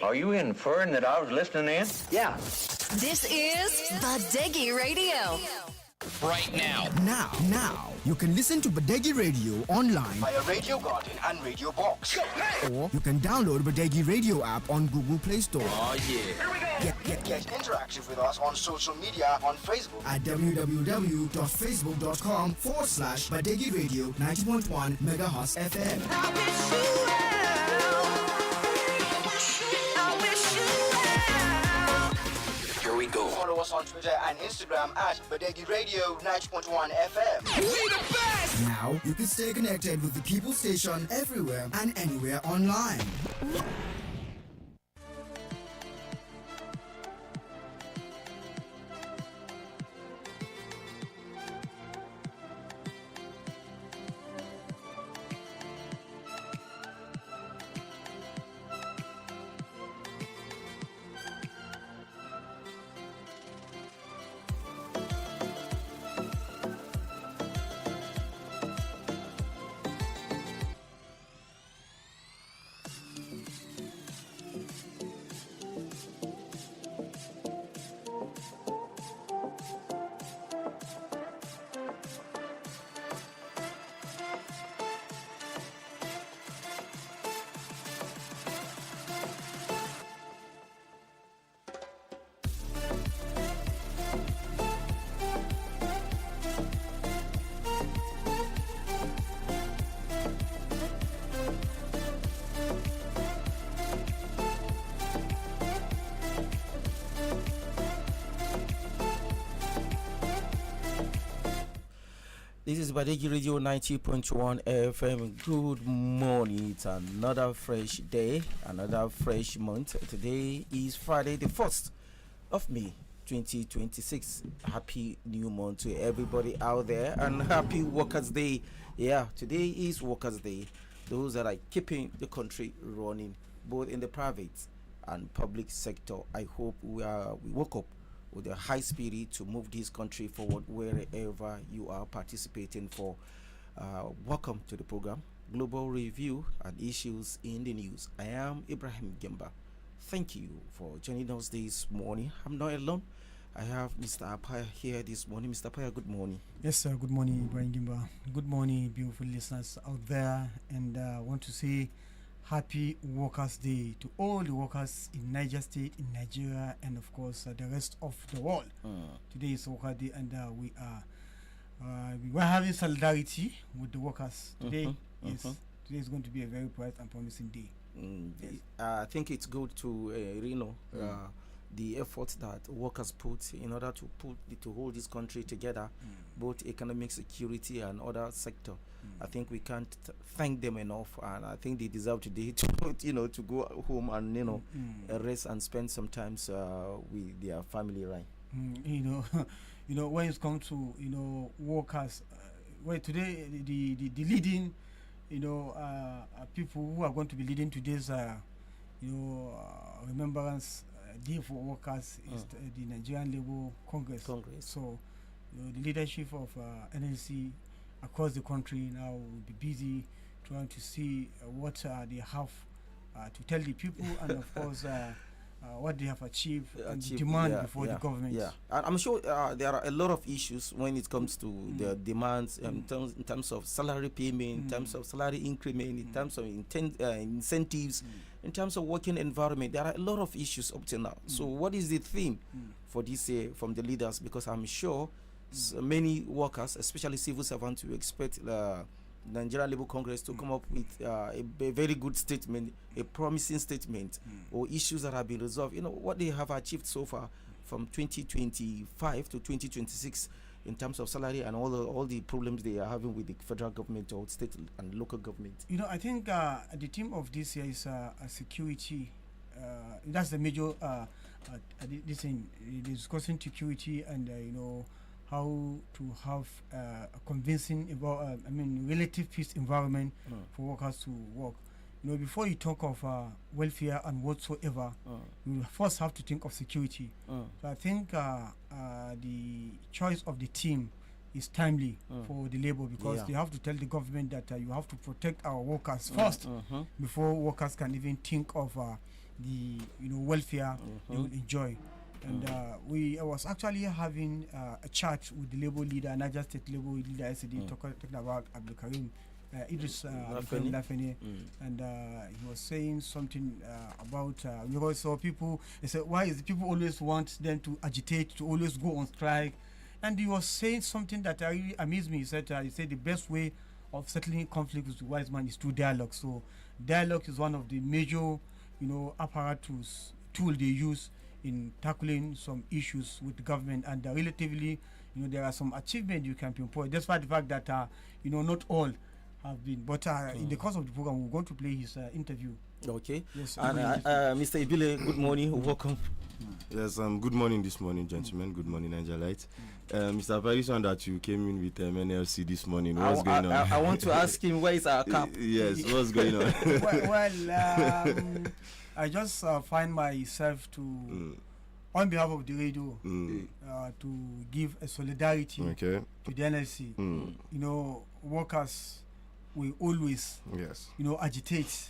Are you inferring that I was listening in? Yeah. This is Badeggi Radio. Right now. Now, you can listen to Badeggi Radio online Via Radio Garden and Radio Box. or you can download Badeggi Radio app on Google Play Store. Oh, yeah. Get interactive with us on social media on Facebook. At www.facebook.com/Badeggi Radio 90.1 MHz FM. Here we go. Follow us on Twitter and Instagram at Badeggi Radio 90.1 FM. Now, you can stay connected with the People Station everywhere and anywhere online. This is Badeggi Radio 90.1 FM. Good morning. It's another fresh day, another fresh month. Today is Friday, the 1st of May, 2026. Happy new month to everybody out there and happy Workers' Day. Yeah, today is Workers' Day. Those that are keeping the country running, both in the private and public sector. I hope we woke up with a high spirit to move this country forward wherever you are participating for. Welcome to the program, Global Review and Issues in the News. I am Ibrahim Gemba. Thank you for joining us this morning. I'm not alone. I have Mr. Apaya here this morning. Mr. Apaya, good morning. Yes, sir. Good morning, Ibrahim Gemba. Good morning, beautiful listeners out there. And I want to say Happy Workers' Day to all the workers in Niger State, in Nigeria, and of course the rest of the world. Today is Workers' Day, and we are having solidarity with the workers. Today today is going to be a very bright and promising day. Yes. I think it's good to the efforts that workers put in order to hold this country together, both economic security and other sector. I think we can't thank them enough, and I think they deserve today to to go home and rest and spend some time with their family, right? When it comes to workers, today the leading people who are going to be leading today's remembrance day for workers is the Nigerian Labour Congress. So the leadership of NLC across the country now will be busy trying to see what they have to tell the people, and of course what they have achieved and demand before the government. Yeah, I'm sure there are a lot of issues when it comes to the demands in terms of salary payment, in terms of salary increment, in terms of incentives, in terms of working environment. There are a lot of issues up to now. So what is the theme for this year from the leaders? Because I'm sure many workers, especially civil servants, will expect Nigerian Labour Congress to come up with a very good statement, a promising statement, or issues that have been resolved. What they have achieved so far from 2025 to 2026 in terms of salary and all the problems they are having with the federal government or state and local government. I think the theme of this year is security. That's the major this thing, discussing security and how to have a convincing relative peace environment for workers to work. Before you talk of welfare and whatsoever, you first have to think of security. So I think the choice of the team is timely for the labor, because they have to tell the government that you have to protect our workers first before workers can even think of the welfare they will enjoy. And I was actually having a chat with the Labour leader, Niger State Labour leader yesterday, talking about Abdul Karim. Idris Lafene, and he was saying something about so people. He said, "Why is the people always want them to agitate, to always go on strike?" And he was saying something that really amazed me. He said the best way of settling conflict with the wise man is through dialogue. So dialogue is one of the major, apparatus tool they use in tackling some issues with the government, and relatively, there are some achievements you can pinpoint, despite the fact that not all have been. But in the course of the program, we're going to play his interview. Okay. Yes. And Mr. Ibile, good morning. Welcome. Yes, good morning this morning, gentlemen. Good morning, Niger Light. Mr. Parison, that you came in with NLC this morning. What's going on? I want to ask him, where is our cap? Yes, what's going on? I just find myself to, on behalf of the radio, to give a solidarity to the NLC. Workers will always, agitate,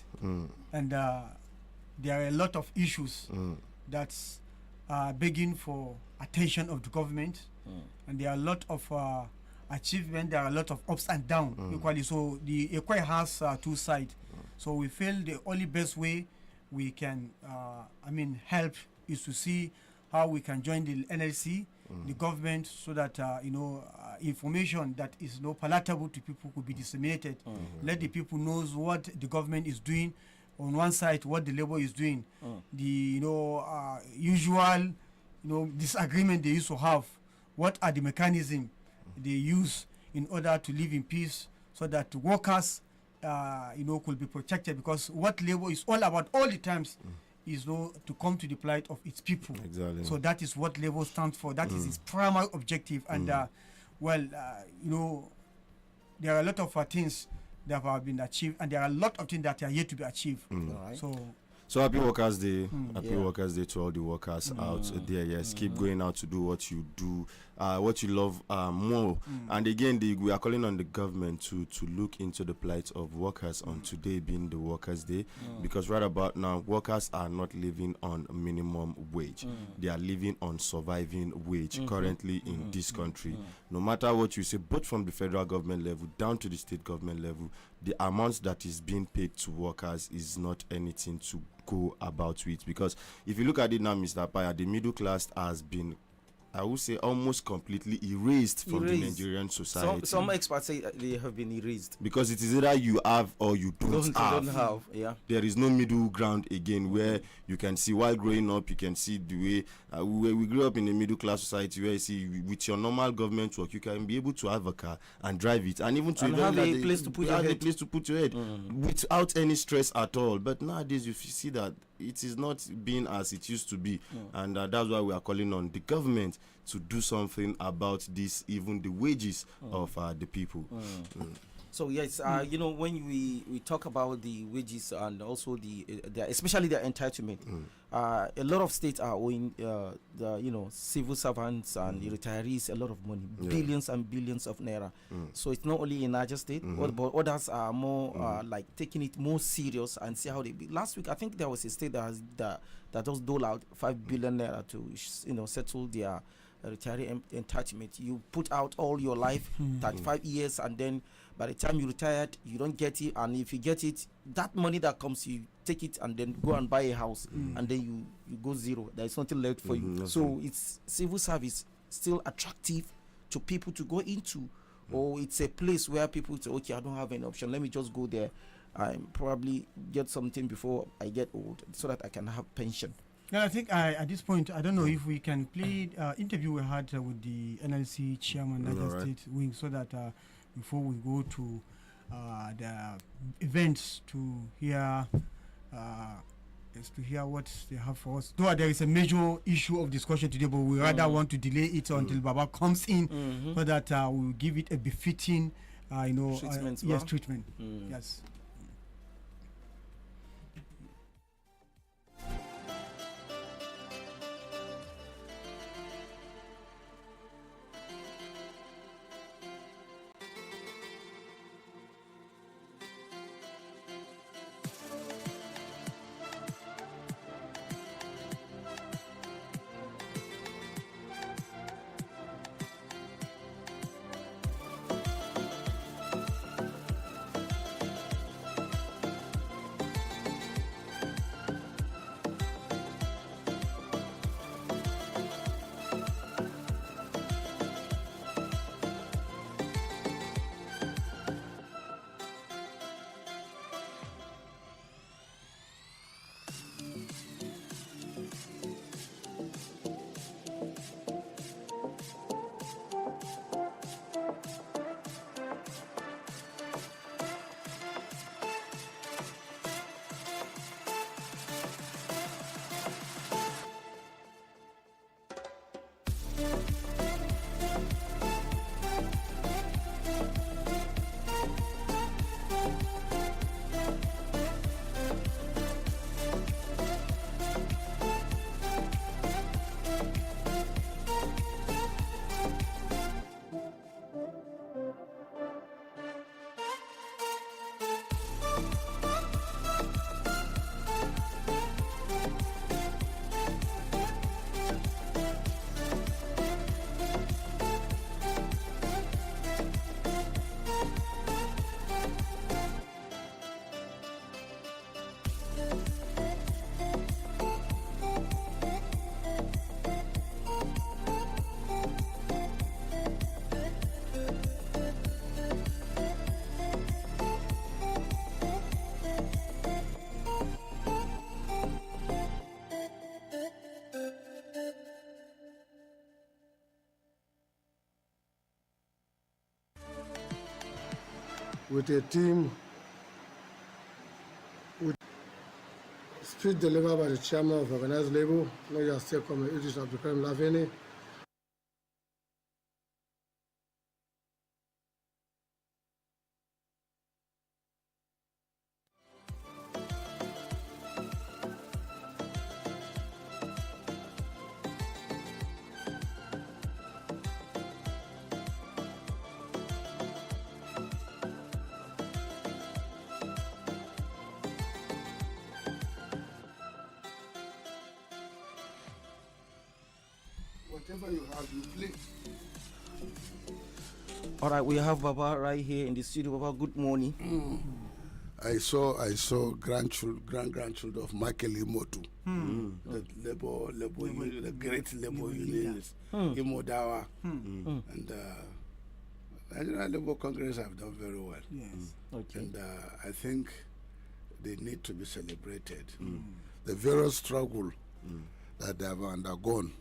and there are a lot of issues that's begging for attention of the government, and there are a lot of achievement. There are a lot of ups and downs equally. So the equation has two sides. So we feel the only best way we can, help is to see how we can join the NLC, the government, so that information that is palatable to people could be disseminated. Let the people knows what the government is doing on one side, what the labor is doing, the usual disagreement they used to have. What are the mechanisms they use in order to live in peace, so that the workers could be protected, because what labor is all about all the times is to come to the plight of its people. Exactly. So that is what labor stands for. That is its primary objective. And there are a lot of things that have been achieved, and there are a lot of things that are yet to be achieved. Right. So happy Workers Day. Happy Workers Day to all the workers out there. Yes, keep going out to do what you do, what you love more. And again, we are calling on the government to look into the plight of workers on today being the Workers Day, because right about now, workers are not living on minimum wage. They are living on surviving wage currently in this country. No matter what you say, both from the federal government level down to the state government level, the amount that is being paid to workers is not anything to go about with. Because if you look at it now, Mr. Paya, the middle class has been, I would say, almost completely erased from the Nigerian society. Some experts say they have been erased, because it is either you have or you don't have. Yeah. There is no middle ground again, where you can see, while growing up, you can see the way we grew up in a middle class society, where you see with your normal government work, you can be able to have a car and drive it, and even to have a place to put your head without any stress at all. But nowadays, you see that it is not being as it used to be, and that's why we are calling on the government to do something about this, even the wages of the people. So yes, when we talk about the wages and also especially the entitlement, a lot of states are owing the civil servants and the retirees a lot of money, billions and billions of naira. So it's not only in Niger State, but others are more like taking it more serious and see how they be. Last week, I think there was a state that just dole out 5 billion naira to settle their retiree entitlement. You put out all your life, 35 years, and then by the time you retired, you don't get it. And if you get it, that money that comes, you take it and then go and buy a house, and then you go zero. There is nothing left for you. So it's civil service still attractive to people to go into, or it's a place where people say, okay, I don't have any option, let me just go there and probably get something before I get old, so that I can have pension. Yeah, I think at this point, I don't know if we can play interview we had with the NLC chairman, Niger State Wing, so that before we go to the events to hear what they have for us. Though there is a major issue of discussion today, but we rather want to delay it until Baba comes in, so that we'll give it a befitting, treatment. Treatment. Yes. with a team with speech delivered by the chairman of organized labor, Niger State Committee, Idris Abdulkarim Laveni. Whatever you have, you play. All right, we have Baba right here in the studio. Baba, good morning. I saw grand-grandchildren of Michael Imotu, the the great labor unionist, Imodawa, and National Labour Congress have done very well. Yes. Okay. And I think they need to be celebrated. The various struggle that they have undergone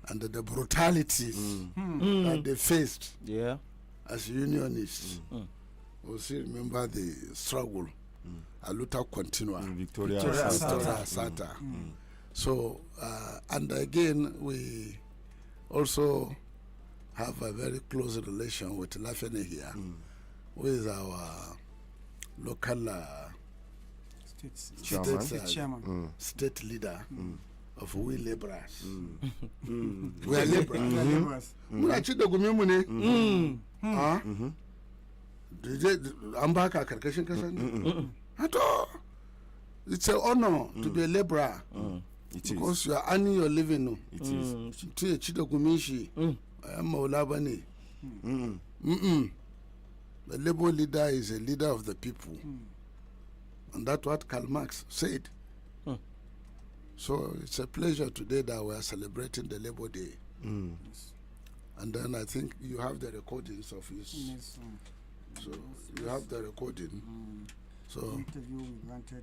and the brutalities that they faced as unionists. We still remember the struggle. A luta continua. Victoria Sata. So, and again, we also have a very close relation with Lafene here, who is our local state leader of we laborers. We are laborers. It's an honor to be a laborer because you are earning your living. It is. The labor leader is a leader of the people, and that's what Karl Marx said. So it's a pleasure today that we are celebrating the Labor Day. And then I think you have the recordings of his. So you have the recording. So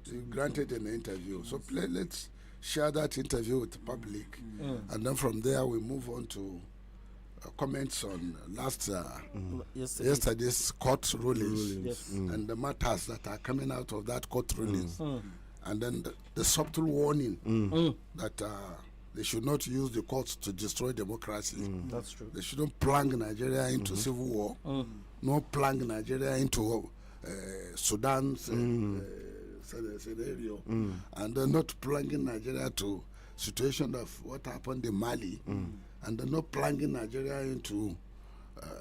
you granted an interview. So let's share that interview with the public, and then from there we move on to comments on yesterday's court rulings and the matters that are coming out of that court rulings, and then the subtle warning that they should not use the courts to destroy democracy. That's true. They shouldn't plunge Nigeria into civil war, not plunge Nigeria into Sudan's scenario, and then not plunging Nigeria to situation of what happened in Mali, and then not plunging Nigeria into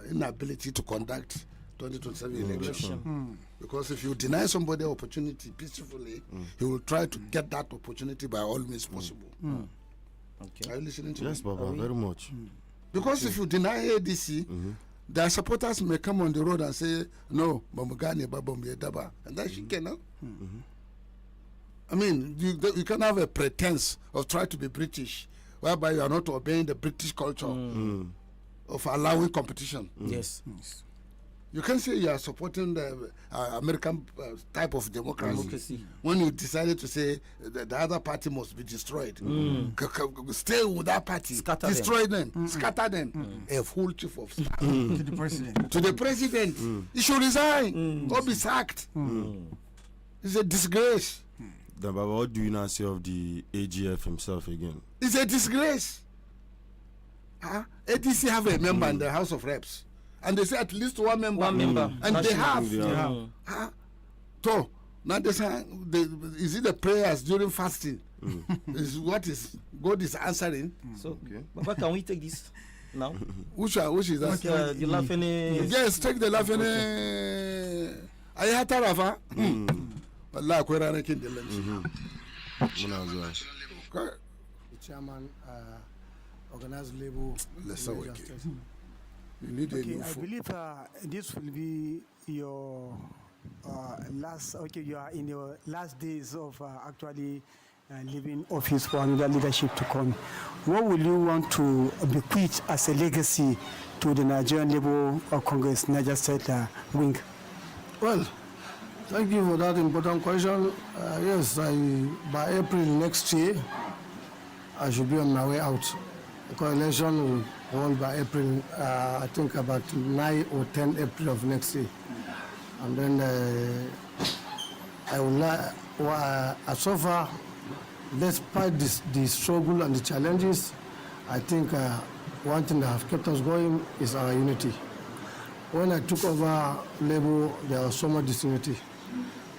inability to conduct 2027 election. Because if you deny somebody opportunity peacefully, he will try to get that opportunity by all means possible. Okay. Are you listening to Yes, me? Baba, very much. Because if you deny ADC, their supporters may come on the road and say, no, Bamugani, Babambiedaba, and that's cannot. I mean, you can have a pretense of trying to be British, whereby you are not obeying the British culture of allowing competition. Yes. You can say you are supporting the American type of democracy when you decided to say the other party must be destroyed. Stay with that party, destroy them, scatter them. A full chief of staff To the president. to the president. He should resign or be sacked. It's a disgrace. Then, Baba, what do you now say of the AGF himself again? It's a disgrace. ADC have a member in the House of Reps, and they say at least one member. And they have. So now they say, is it the prayers during fasting? Is what is God is answering? So, Baba, can we take this now? Which is that? The laughing. Yes, take the laughing. Ayata Rafa. Allah kwera rakin da lanci. The chairman, organized labor. Let's say okay. You need a new I believe this will be your last. Okay, you are in your last days of actually leaving office for another leadership to come. What will you want to bequeath as a legacy to the Nigerian Labour Congress Niger State wing? Well, thank you for that important question. Yes, by April next year, I should be on my way out. The coalition will hold by April, I think about 9 or 10 April of next year. And then I would like, so far, despite the struggle and the challenges, I think one thing that has kept us going is our unity. When I took over Labour, there was so much disunity.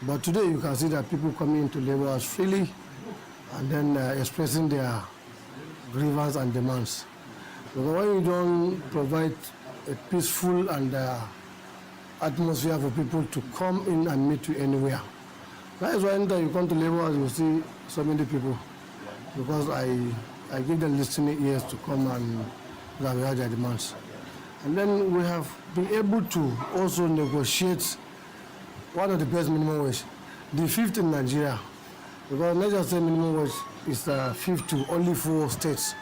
But today you can see that people coming into Labour as freely and then expressing their grievance and demands. Because when you don't provide a peaceful and atmosphere for people to come in and meet you anywhere, that is why anytime you come to Labour, you see so many people. Because I give them listening ears to come and hear their demands. And then we have been able to also negotiate one of the best minimum wage, the fifth in Nigeria. Because let's just say minimum wage is fifth to only 4 states.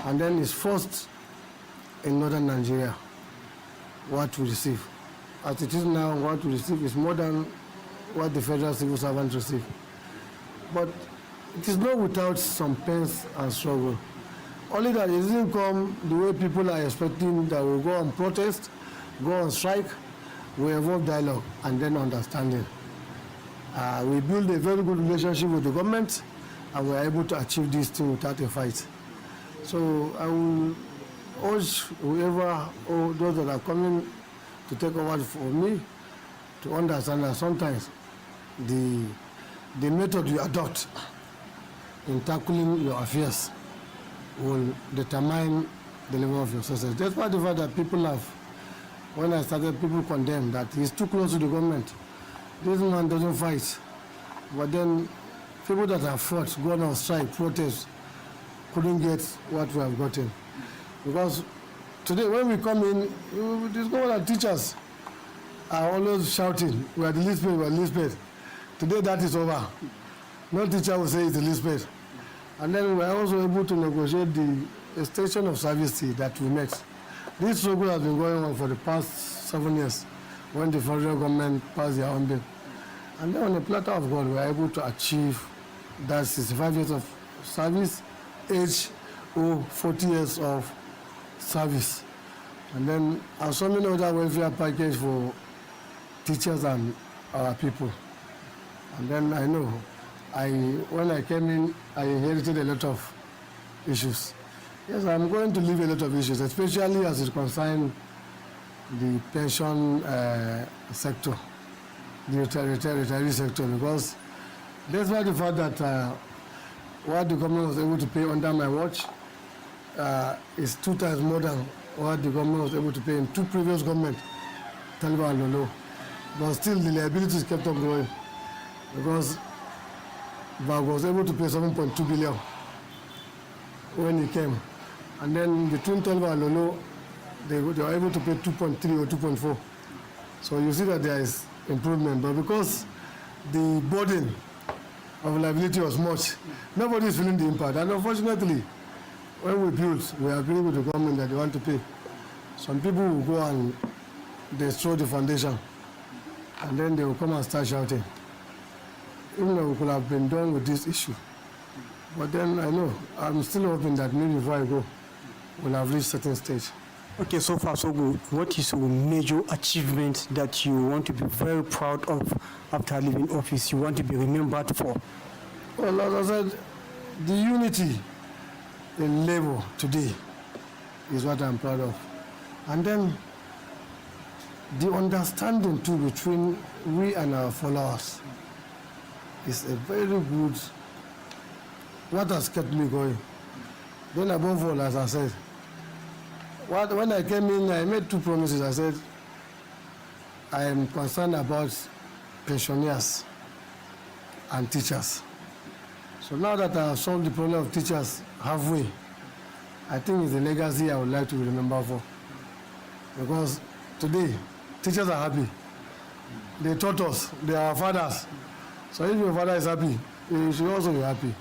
And then it's first in northern Nigeria, what we receive. As it is now, what we receive is more than what the federal civil servants receive. But it is not without some pains and struggle. Only that it didn't come the way people are expecting, that we'll go on protest, go on strike, we evolve dialogue and then understanding. We build a very good relationship with the government and we are able to achieve this thing without a fight. So I will urge whoever or those that are coming to take over for me to understand that sometimes the method you adopt in tackling your affairs will determine the level of your success. Despite the fact that people have, when I started, people condemned that he's too close to the government. This man doesn't fight. But then people that have fought, gone on strike, protest, couldn't get what we have gotten. Because today when we come in, we discover that teachers are always shouting, we are the least paid, we are the least paid. Today that is over. No teacher will say it's the least paid. And then we are also able to negotiate the extension of service fee that we met. This struggle has been going on for the past 7 years when the federal government passed their own bill. And then on the platter of God, we are able to achieve that 65 years of service, age or 40 years of service. And then so many other welfare package for teachers and our people. And then I know, when I came in, I inherited a lot of issues. Yes, I'm going to leave a lot of issues, especially as it concerns the pension sector, the retiree sector, because despite the fact that what the government was able to pay under my watch is 2 times more than what the government was able to pay in 2 previous governments, Taliban and Lolo. But still the liabilities kept on growing because Bag was able to pay 7.2 billion when he came. And then between Taliban and Lolo, they were able to pay 2.3 or 2.4. So you see that there is improvement. But because the burden of liability was much, nobody is feeling the impact. And unfortunately, when we build, we agree with the government that they want to pay. Some people will go and destroy the foundation, and then they will come and start shouting. Even though we could have been done with this issue. But then I know, I'm still hoping that maybe before I go, we'll have reached a certain stage. Okay, so far so good. What is a major achievement that you want to be very proud of after leaving office, you want to be remembered for? Well, as I said, the unity in Labour today is what I'm proud of. And then the understanding too between we and our followers is a very good, what has kept me going. Then above all, as I said, when I came in, I made 2 promises. I said, I am concerned about pensioners and teachers. So now that I have solved the problem of teachers halfway, I think it's a legacy I would like to be remembered for. Because today, teachers are happy. They taught us, they are our fathers. So if your father is happy, you should also be happy.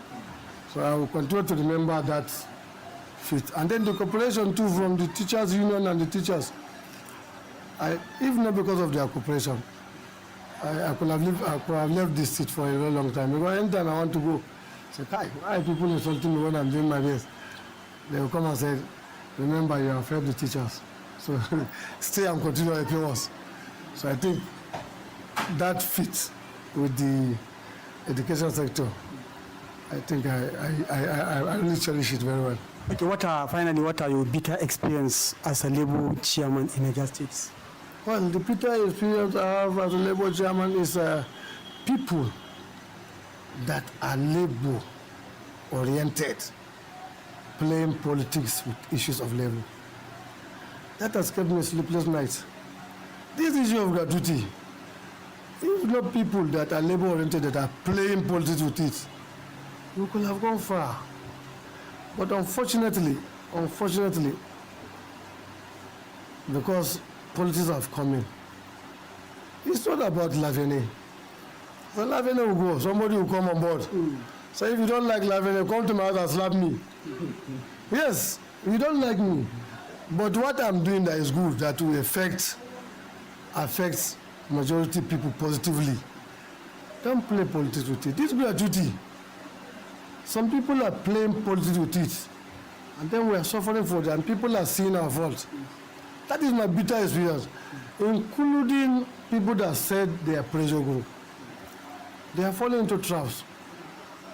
So I will continue to remember that fit. And then the cooperation too from the teachers union and the teachers. If not because of their cooperation, I could have left this seat for a very long time. Because anytime I want to go, say, Kai, why are people insulting me when I'm doing my best? They will come and say, remember you have helped the teachers. So stay and continue helping us. So I think that fits with the education sector, I think I really cherish it very well. Okay, what are your bitter experience as a Labour chairman in Niger State? Well, the bitter experience I have as a Labour chairman is people that are Labour oriented playing politics with issues of labor. That has kept me sleepless nights. This issue of gratuity, if not people that are labor oriented that are playing politics with it, we could have gone far. But unfortunately, because politics have come in, it's not about Lavene. When Lavene will go, somebody will come on board. So if you don't like Lavene, come to my house and slap me. Yes, you don't like me. But what I'm doing that is good, that will affect majority people positively. Don't play politics with it. This gratuity, some people are playing politics with it, and then we are suffering for it, and people are seeing our fault. That is my bitter experience, including people that said they are pressure group. They are falling into traps.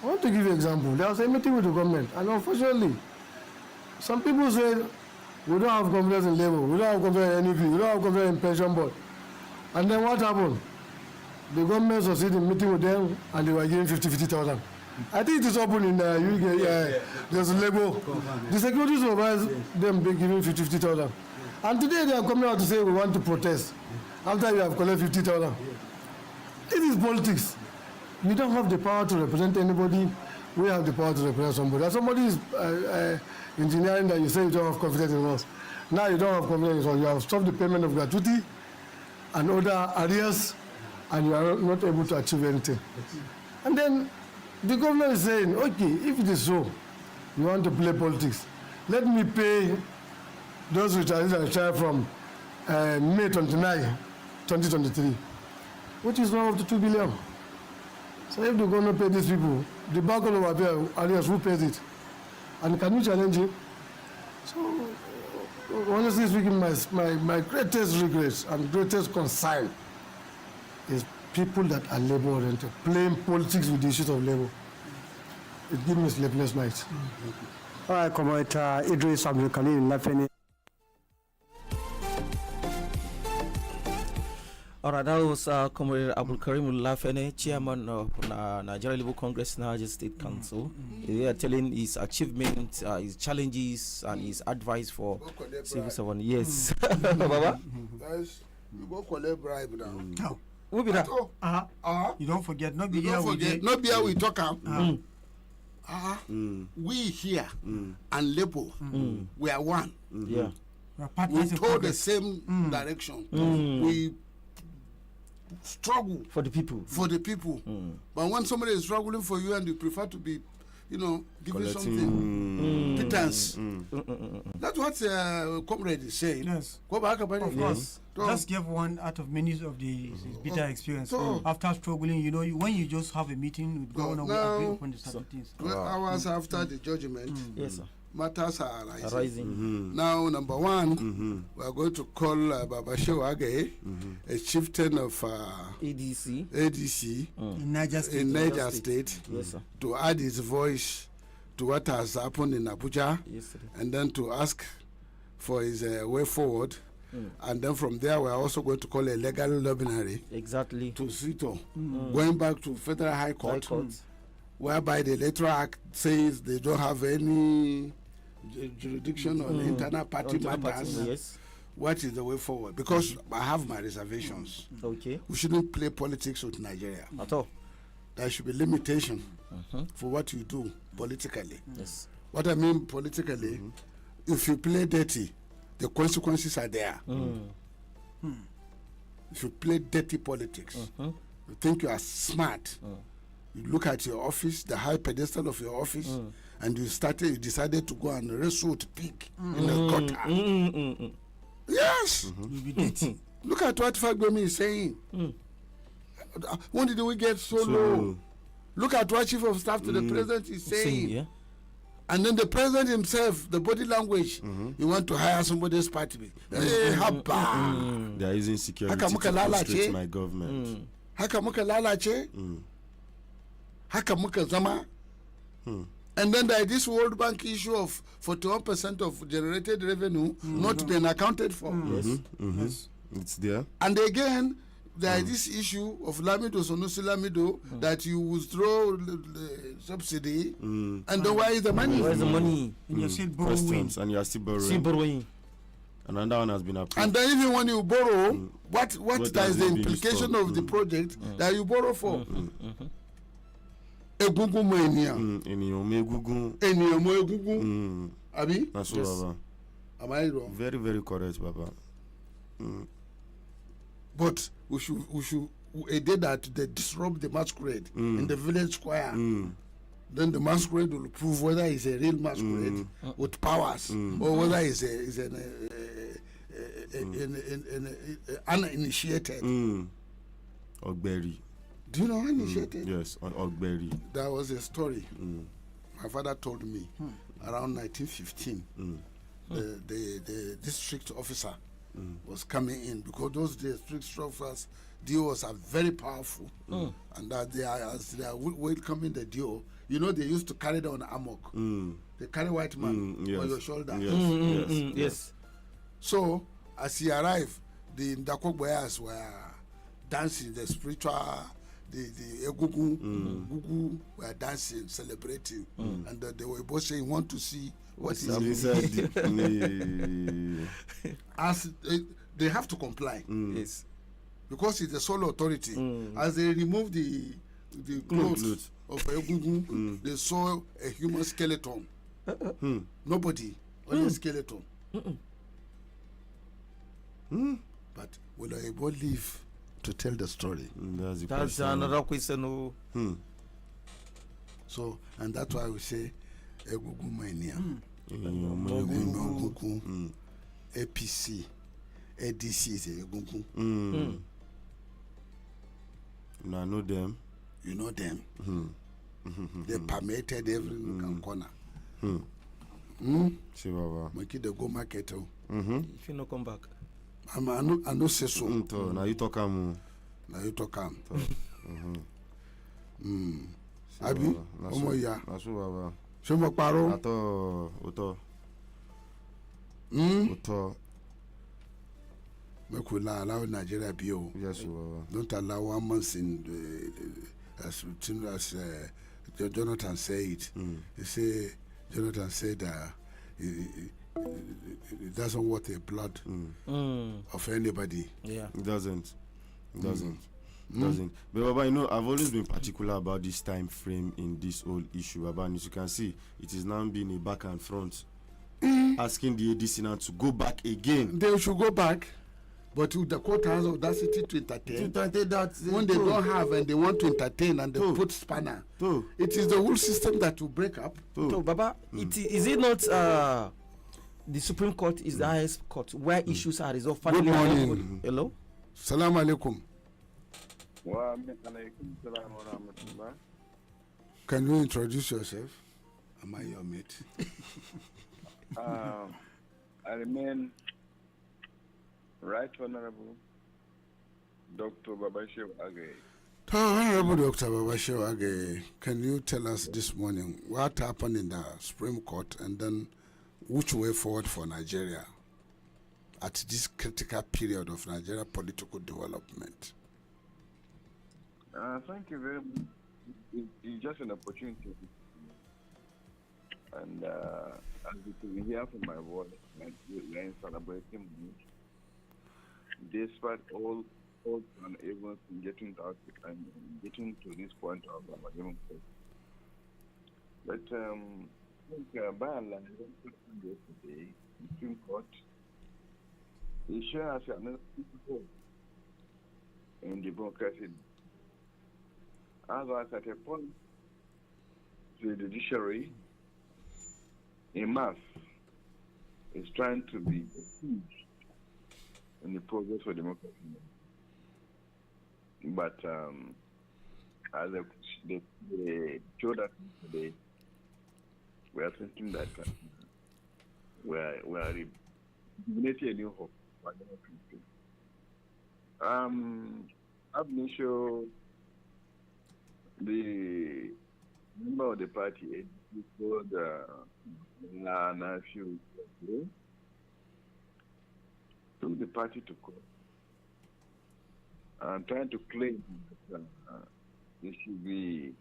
I want to give you an example. There was a meeting with the government, and unfortunately, some people said, we don't have confidence in labor, we don't have confidence in NEP, we don't have confidence in pension board. And then what happened? The government succeeded in meeting with them, and they were giving 50,000. I think it is open in the UK, there's a labor. The security supervised them giving 50,000. And today they are coming out to say we want to protest after you have collected 50,000. This is politics. You don't have the power to represent anybody. We have the power to represent somebody. And somebody is engineering that you say you don't have confidence in us. Now you don't have confidence in us. You have stopped the payment of gratuity and other arrears, and you are not able to achieve anything. And then the government is saying, okay, if it is so, you want to play politics, let me pay those retirees that retire from May 29, 2023, which is now up to 2 billion. So if they're going to pay these people, the back of our arrears, who pays it? And can you challenge it? So, honestly speaking, my greatest regret and greatest concern is people that are labor-oriented, playing politics with the issues of labor. It gives me sleepless nights. All right, Comrade Idris Abdul Khalil Lafeni. All right, that was Comrade Abdul Karim Lafene, chairman of Nigeria Labour Congress, Niger State Council. They are telling his achievements, his challenges, and his advice for civil servants. Yes. Baba? Guys, you go collect bribe now. Who be that? You don't forget, not be You here don't forget, not be here we talk am. We here and Labour, we are one. Yeah. We told the same direction. We struggle for the people. But when somebody is struggling for you and you prefer to be, giving something, pittance. That's what Comrade is saying. Yes. Go back up. Of course. Just give one out of many of his bitter experience. After struggling, when you just have a meeting with governor, we agree upon the certain things. 12 hours after the judgment, Yes, sir. matters are arising. Rising. Now, number one, we are going to call Baba Shewage, a chieftain of ADC In Niger State. in Niger State, Yes, sir. to add his voice to what has happened in Abuja, Yesterday. and then to ask for his way forward. And then from there, we are also going to call a legal luminary Exactly. to Sito, going back to Federal High Court, whereby the Electoral Act says they don't have any jurisdiction on internal party matters. Yes. What is the way forward? Because I have my reservations. Okay. We shouldn't play politics with Nigeria. At all. There should be limitation for what you do politically. Yes. What I mean politically, if you play dirty, the consequences are there. If you play dirty politics, you think you are smart. You look at your office, the high pedestal of your office, and you decided to go and wrestle with pig in the gutter. Yes. You'll be dirty. Look at what Fagbemi is saying. When did we get so low? Look at what Chief of Staff to the President is saying. Yeah. And then the President himself, the body language, you want to hire somebody's party. Hey, They are using security to frustrate my government. haka muka lalace, haka muka zama. And then there is this World Bank issue of 41% of generated revenue not being accounted for. Yes. It's there. And again, there is this issue of Lamido Sonusi Lamido that you withdraw the subsidy, and then where is the money? Where's the money? And you're still Questions, borrowing. and you are still borrowing. Still borrowing. Another one has been approved. And then even when you borrow, what What that is has the it been implication restored? of the project that you borrow for? Egungun mo eniyan. Eniyan mo egungun. Eniyan mo egungun. Abi? That's what, Baba. Am I wrong? Very, very correct, Baba. But we should a day that they disrupt the masquerade in the village square. Then the masquerade will prove whether it's a real masquerade with powers or whether it's uninitiated. Ogberi. Do you know uninitiated? Yes, Ogberi. There was a story my father told me around 1915. The district officer was coming in because those district officers, DOs are very powerful, and that as they are welcoming the DO, you know they used to carry down amok. They carry white man on your shoulder. Yes. So as he arrived, the Ndako boys were dancing, the spiritual, the Egungun, Gugu were dancing, celebrating, and they were both saying, "Want to see what is inside?" As they have to comply. Yes. Because it's the sole authority. As they remove the clothes of Egungun, they saw a human skeleton. Nobody, only a skeleton. But will I able live to tell the story? That's another question. So, and that's why we say Egungun Mania, APC, ADC is Egungun. I know them. You know them. They permitted every nook and corner. See, Baba. Make it the go market. If you no come back. I know say so. Now you talk am. Now you talk am. Abi, omo ya. That's what, Baba. Ṣé mo parọ́? Oto. Make we allow Nigeria be. Yes, Baba. Don't allow 1 month in as Jonathan said. He say Jonathan said that it doesn't want the blood of anybody. Yeah, it doesn't. But Baba, you know, I've always been particular about this time frame in this whole issue, Baba. And as you can see, it is now being a back and front, asking the ADC now to go back again. They should go back, but the court has audacity to entertain. That when they don't have and they want to entertain and they put spanner. It is the whole system that will break up. So, Baba, is it not the Supreme Court is the highest court where issues are resolved? Good morning. Hello. Salam alaikum. Can you introduce yourself? Am I your mate? I remain Right Honorable Dr. Babashev Age. Honorable Dr. Babashev Age, can you tell us this morning what happened in the Supreme Court and then which way forward for Nigeria at this critical period of Nigeria political development? Thank you very much. It's just an opportunity. And as you can hear from my voice, we are celebrating despite all and everyone getting out and getting to this point of our democracy. But by and large, yesterday, the Supreme Court is showing us another hope in democracy. As I at a point, the judiciary in mass is trying to be huge in the progress for democracy. But as they showed us today, we are thinking that we are rejuvenating a new hope for democracy. ab initio the member of the party called Nafiu took the party to court and trying to claim that they should be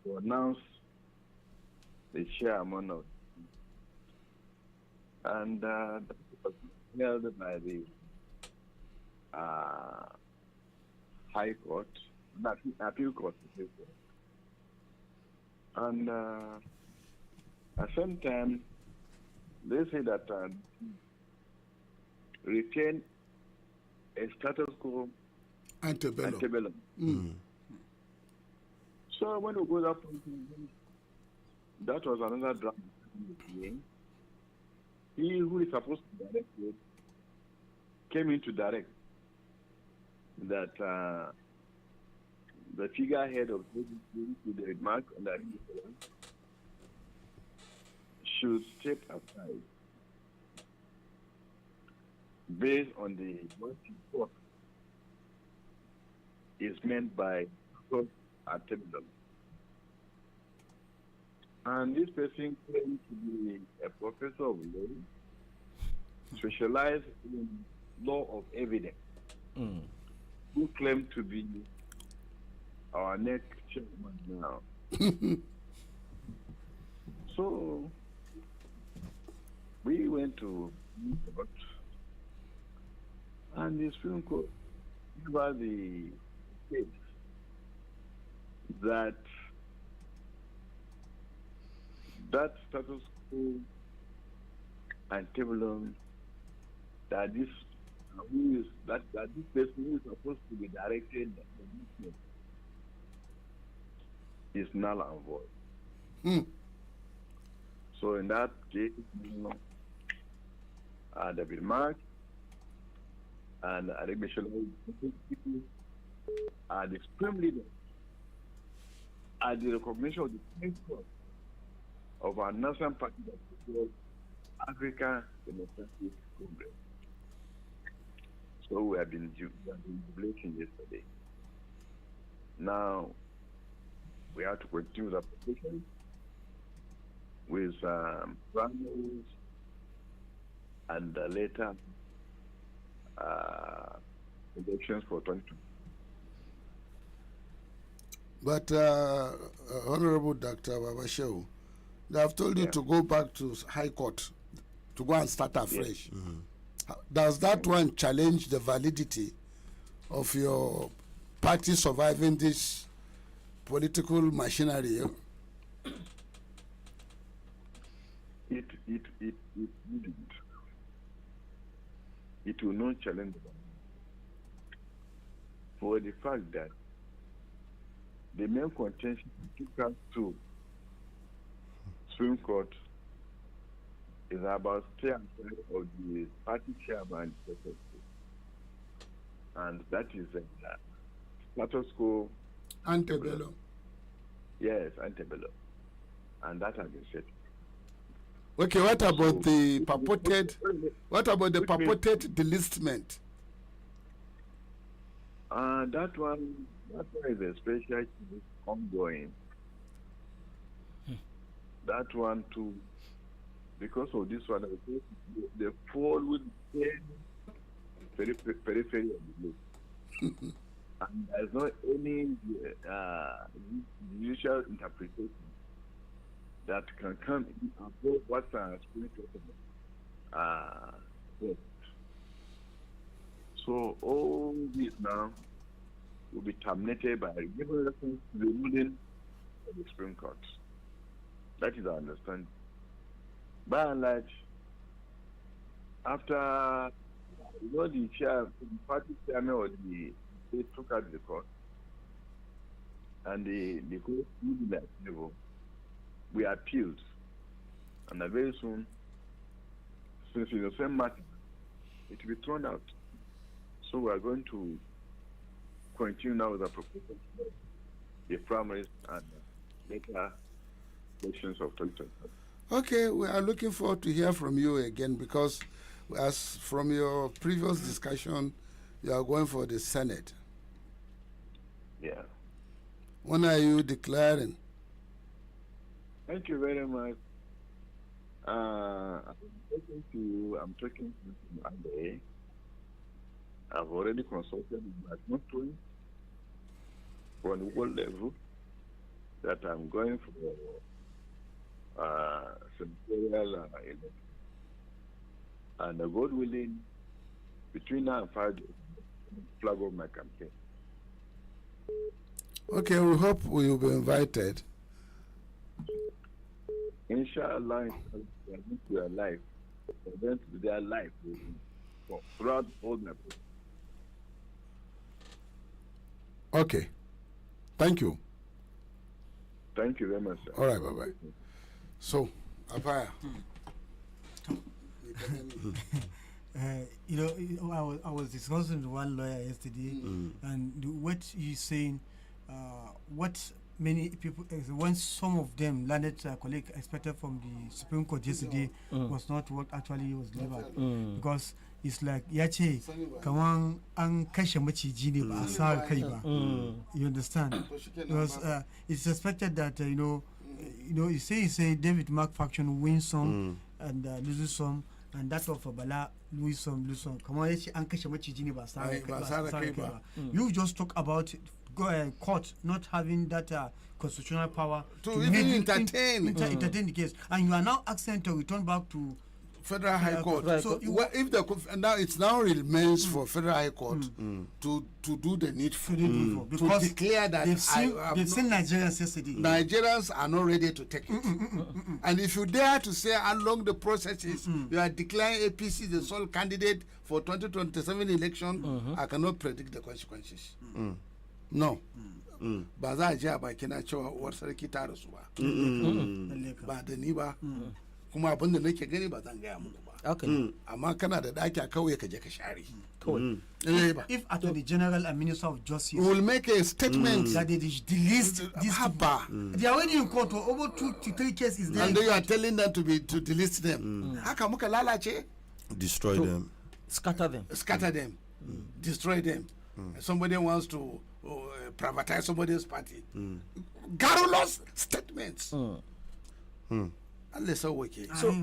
pronounced the chairman of, and that was held by the High Court, not Appeal Court, and at some time they say that retain a status quo antebellum. So when we go up, that was another drama. He who is supposed to direct it came in to direct that the figurehead of the remark on that should step aside based on the what he thought is meant by antebellum. And this person claimed to be a professor of law, specialized in law of evidence, who claimed to be our next chairman now. So we went to court, and the Supreme Court gave us the case that status quo antebellum, that this that this person who is supposed to be directed is null and void. So in that case, the remark and the missionary are the supreme leaders at the recognition of the Supreme Court of our national party that is called African Democratic Congress. So we have been jubilating yesterday. Now we have to continue the application with primaries and later elections for 2020. But Honorable Dr. Babashew, they have told you to go back to High Court to go and start afresh. Yes. Does that one challenge the validity of your party surviving this political machinery? It wouldn't. It will not challenge them for the fact that the main contention took us to Supreme Court is about stay aside of the party chairman, and that is a status quo antebellum. Yes, antebellum, and that has been said. Okay, what about the purported? What about the purported delistment? That one is a special case ongoing. That one too, because of this one, the fall will be periphery of the list. And there's not any judicial interpretation that can come in above what Supreme Court. So all this now will be terminated by giving reference to the ruling of the Supreme Court. That is our understanding. By and large, after the party chairman or they took out the court, and the court ruled that level, we appealed, and very soon, since it's the same matter, it will be thrown out. So we are going to continue now with the proposal, the primaries and later elections of 2025. Okay, we are looking forward to hear from you again, because as from your previous discussion, you are going for the Senate. Yeah. When are you declaring? Thank you very much. I'm talking to you. I'm talking to you Monday. I've already consulted my country on the world level that I'm going for senatorial election. And God willing, between now and 5 days, flag off my campaign. Okay, we hope we will be invited. Inshallah, to your life, for them to their life, throughout all my people. Okay. Thank you. Thank you very much, sir. All right, bye-bye. So, Apaya. I was discussing with one lawyer yesterday, and what he's saying, what many people, when some of them landed colleague expected from the Supreme Court yesterday was not what actually was delivered, because it's like yace kaman an kashe maciji ne ba a sa kai ba. You understand? Because it's suspected that you say David Mark faction wins some and loses some, and that of Bala lose some. Kaman yace an kashe maciji ne ba a sa kai ba. You just talk about court not having that constitutional power to even entertain the case, and you are now asking to return back to Federal High Court. So if now it now remains for Federal High Court to do the needful, because to declare that they've seen Nigerians yesterday. Nigerians are not ready to take it. And if you dare to say along the processes you are declaring APC the sole candidate for 2027 election, I cannot predict the consequences. No. Ba za a ji a baki na cewa uwar sarki ta rasu ba. Ba da ni ba. Kuma abin da nake gani ba zan gaya muku ba. Amma kana da daki a kauye ka je ka share. If Attorney General and Minister of Justice will make a statement that they delist this they are already in court for over 2 to 3 cases there. And then you are telling them to delist them. Haka muka lalace? Destroy them. Scatter them. Destroy them. Somebody wants to privatize somebody's party. Garrulous statements. So,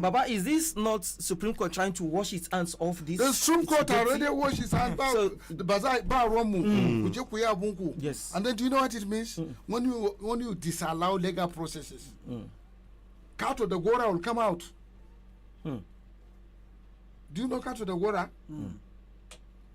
Baba, is this not Supreme Court trying to wash its hands off this? The Supreme Court already washed its hands off. Yes. And then do you know what it means? When you disallow legal processes, Kato the Gora will come out. Do you know Kato the Gora?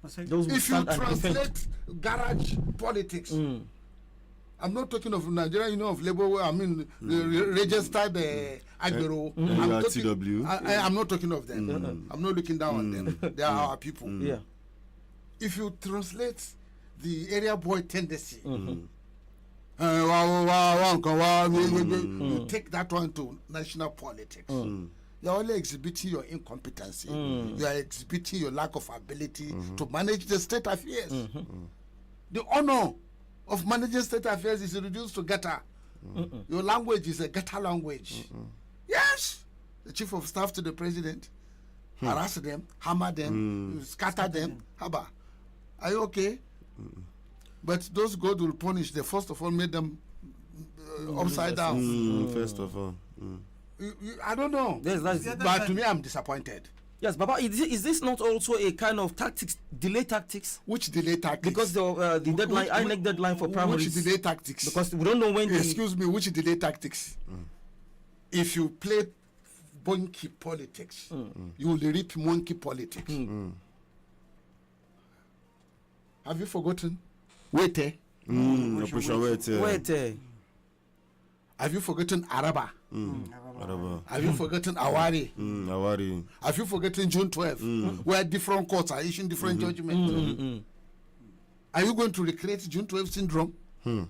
If you translate garage politics, I'm not talking of Nigeria Union of Labour. I mean, registered Agbero. I'm not talking of them. I'm not looking down on them. They are our people. Yeah. If you translate the area boy tendency, you take that one to national politics. You're only exhibiting your incompetency. You are exhibiting your lack of ability to manage the state affairs. The honor of managing state affairs is reduced to gutter. Your language is a gutter language. Yes. The chief of staff to the president, harass them, hammer them, scatter them. Haba. Are you okay? But those God will punish, they first of all made them upside down. First of all. I don't know. But to me, I'm disappointed. Yes, Baba, is this not also a kind of tactics, delay tactics? Which delay tactics? Because the deadline, INEC deadline for primaries. Which delay tactics? Because we don't know when. Excuse me, which delay tactics? If you play monkey politics, you will reap monkey politics. Have you forgotten? Wait. Have you forgotten Araba? Have you forgotten Awari? Awari. Have you forgotten June 12th? Where different courts are issuing different judgments? Are you going to recreate June 12 syndrome? I'm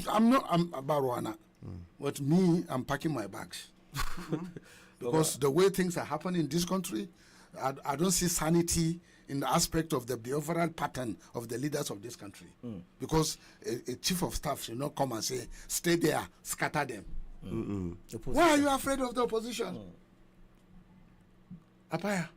Baruana. But me, I'm packing my bags. Because the way things are happening in this country, I don't see sanity in the aspect of the overall pattern of the leaders of this country. Because a chief of staff should not come and say, stay there, scatter them. Why are you afraid of the opposition? Apaya.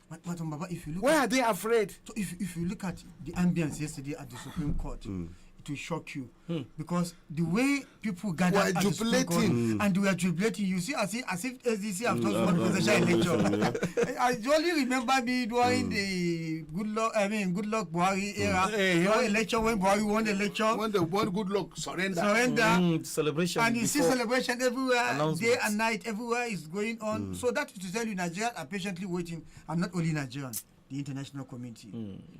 But Baba, if you look Why are they afraid? So if you look at the ambience yesterday at the Supreme Court, it will shock you because the way people gathered at the Supreme Court and they were jubilating, you see, as if SDC have just won presidential election. I only remember me during the Good Luck Buhari era, election when Buhari won the election. When they won Good Luck, surrender. Celebration. And you see celebration everywhere, day and night, everywhere is going on. So that is to tell you, Nigerians are patiently waiting, and not only Nigerians, the international community.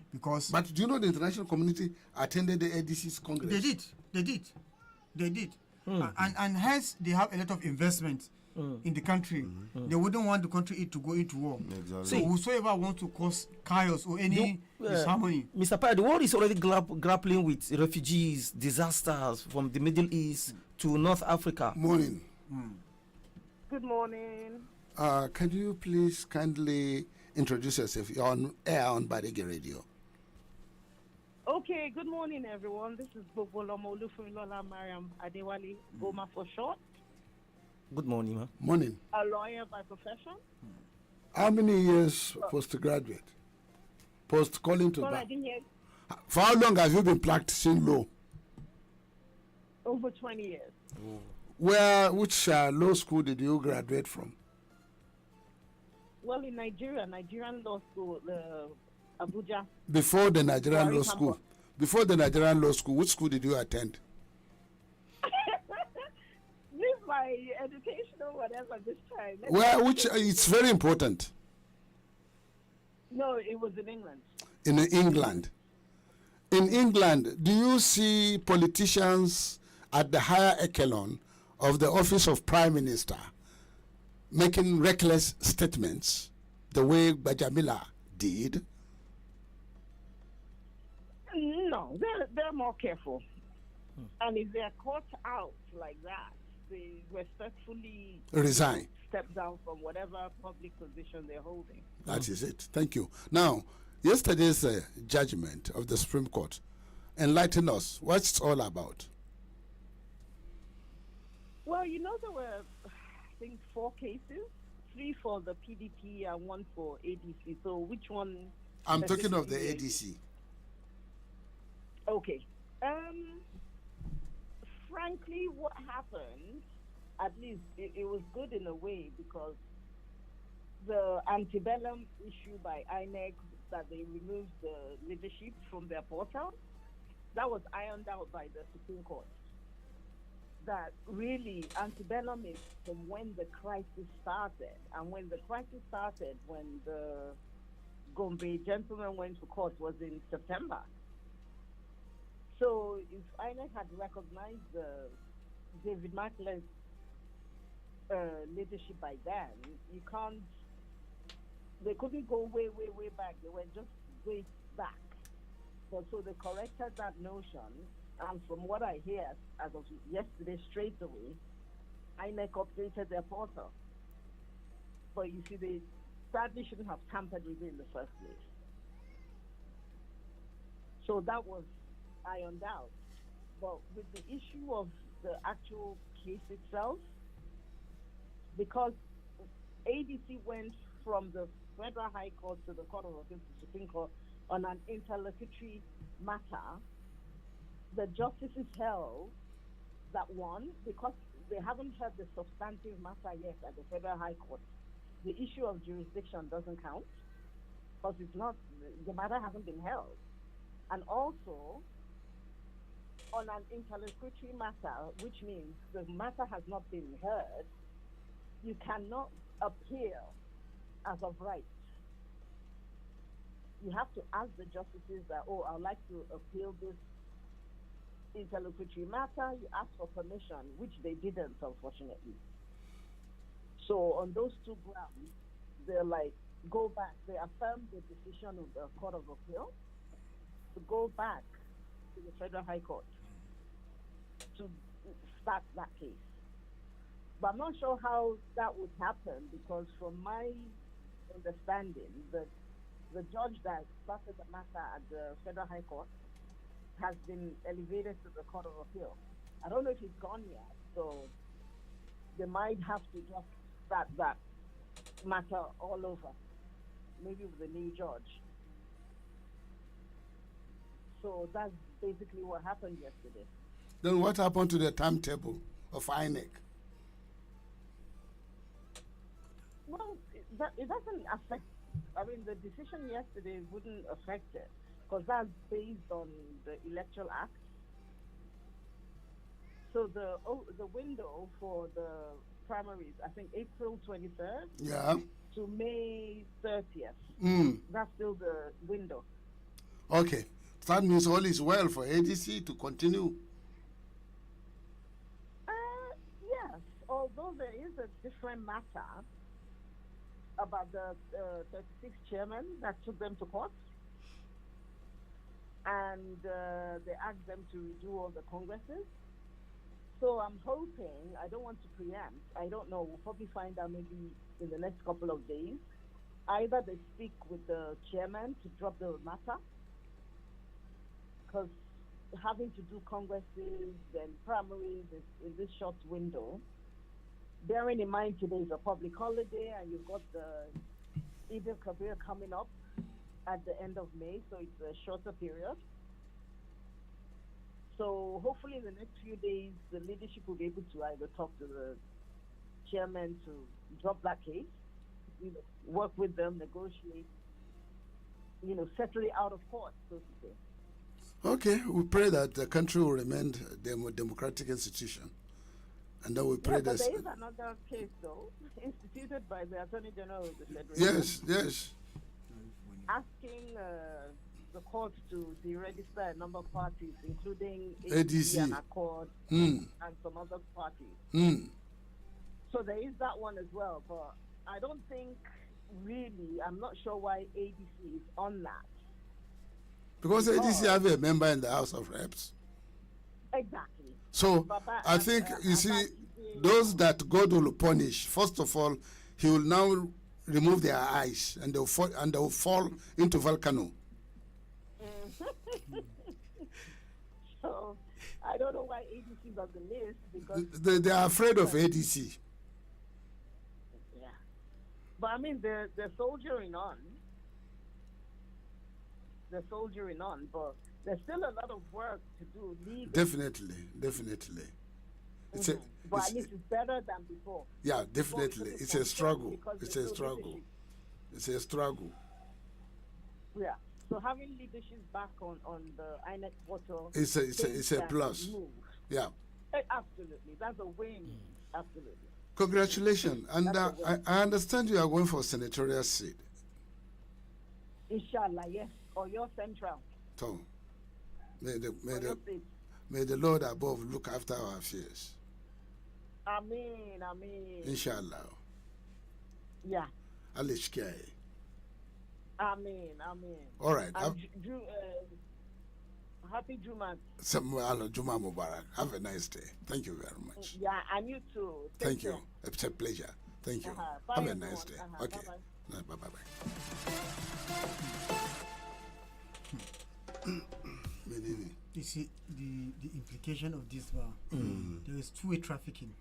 Because but do you know the international community attended the ADC's Congress? They did. And hence they have a lot of investment in the country. They wouldn't want the country to go into war. Exactly. So whosoever wants to cause chaos or any disharmony. Mr. Pai, the world is already grappling with refugees, disasters from the Middle East to North Africa. Morning. Good morning. Can you please kindly introduce yourself? You're on air on Badeggi Radio. Okay, good morning, everyone. This is Bobolomo Olufunlola Mariam Adewale, Goma for short. Good morning, ma'am. Morning. A lawyer by profession. How many years postgraduate? Post calling to Sorry, I bar? didn't hear. For how long have you been practicing law? Over 20 years. Which law school did you graduate from? Well, in Nigeria, Nigerian Law School, Abuja. Before the Nigerian law Buhari school. campus. Before the Nigerian law school, which school did you attend? Leave my educational whatever this time. It's very important. No, it was in England. In England. In England, do you see politicians at the higher echelon of the office of Prime Minister making reckless statements the way Bajamila did? No, they're more careful. And if they're caught out like that, they respectfully Resign. step down from whatever public position they're holding. That is it. Thank you. Now, yesterday's judgment of the Supreme Court, enlighten us. What's it all about? Well, there were, I think, 4 cases, 3 for the PDP and 1 for ADC. So which one? I'm talking of the ADC. Okay. Frankly, what happened, at least it was good in a way, because the antebellum issue by INEC that they removed the leadership from their portal, that was ironed out by the Supreme Court. That really antebellum is from when the crisis started. And when the crisis started, when the Gombe gentleman went to court, was in September. So if INEC had recognized David Mackler's leadership by then, they couldn't go way, way, way back. They were just way back. So they corrected that notion. And from what I hear, as of yesterday, straight away, INEC updated their portal. But you see, they sadly shouldn't have tampered with it in the first place. So that was ironed out. But with the issue of the actual case itself, because ADC went from the Federal High Court to the Court of Appeals to the Supreme Court on an interlocutory matter, the justices held that one, because they haven't heard the substantive matter yet at the Federal High Court, the issue of jurisdiction doesn't count, because the matter hasn't been held. And also, on an interlocutory matter, which means the matter has not been heard, you cannot appeal as of right. You have to ask the justices that, I'd like to appeal this interlocutory matter. You ask for permission, which they didn't, unfortunately. So on those 2 grounds, they're like, go back. They affirmed the decision of the Court of Appeal to go back to the Federal High Court to start that case. But I'm not sure how that would happen, because from my understanding, the judge that started the matter at the Federal High Court has been elevated to the Court of Appeal. I don't know if he's gone yet, so they might have to just start that matter all over. maybe with the new judge. So that's basically what happened yesterday. Then what happened to the timetable of INEC? Well, it doesn't affect. I mean, the decision yesterday wouldn't affect it because that's based on the Electoral Act. So the window for the primaries, I think April 23rd to May 30th. That's still the window. Okay. That means all is well for ADC to continue. Yes, although there is a different matter about the 36 chairmen that took them to court. And they asked them to redo all the congresses. So I'm hoping, I don't want to preempt, I don't know, we'll probably find out maybe in the next couple of days. Either they speak with the chairman to drop the matter, because having to do congresses and primaries in this short window, bearing in mind today is a public holiday and you've got the Eid al-Kabir coming up at the end of May, so it's a shorter period. So hopefully in the next few days, the leadership will be able to either talk to the chairman to drop that case, work with them, negotiate, settle it out of court, so to say. Okay, we pray that the country will remain a democratic institution. And then we pray that... But there is another case, though, instituted by the Attorney General of the Federation. Yes. Asking the court to deregister a number of parties, including ADC and Accord and some other parties. So there is that one as well, but I don't think really, I'm not sure why ADC is on that. Because ADC have a member in the House of Reps. Exactly. So I think, you see, those that God will punish, first of all, he will now remove their eyes and they'll fall into volcano. So I don't know why ADC is on the list, because they are afraid of ADC. Yeah, but I mean they're soldiering on. They're soldiering on, but there's still a lot of work to do legally. Definitely. But at least it's better than before. Yeah, definitely. It's a struggle. It's a struggle. Yeah. So having leadership back on the INEC portal, it's a plus. Move. Yeah. Absolutely. That's a win. Absolutely. Congratulations. And I understand you are going for senatorial seat. Inshallah, yes. Or your central. So, may the Lord above look after our affairs. Amen. Inshallah. Yeah. Alishkai. Amen. All right. Happy Juma. Juma Mubarak. Have a nice day. Thank you very much. Yeah, and you too. Thank you. It's a pleasure. Thank you. Have a nice day. Okay. Bye-bye. You see, the implication of this there is two-way trafficking.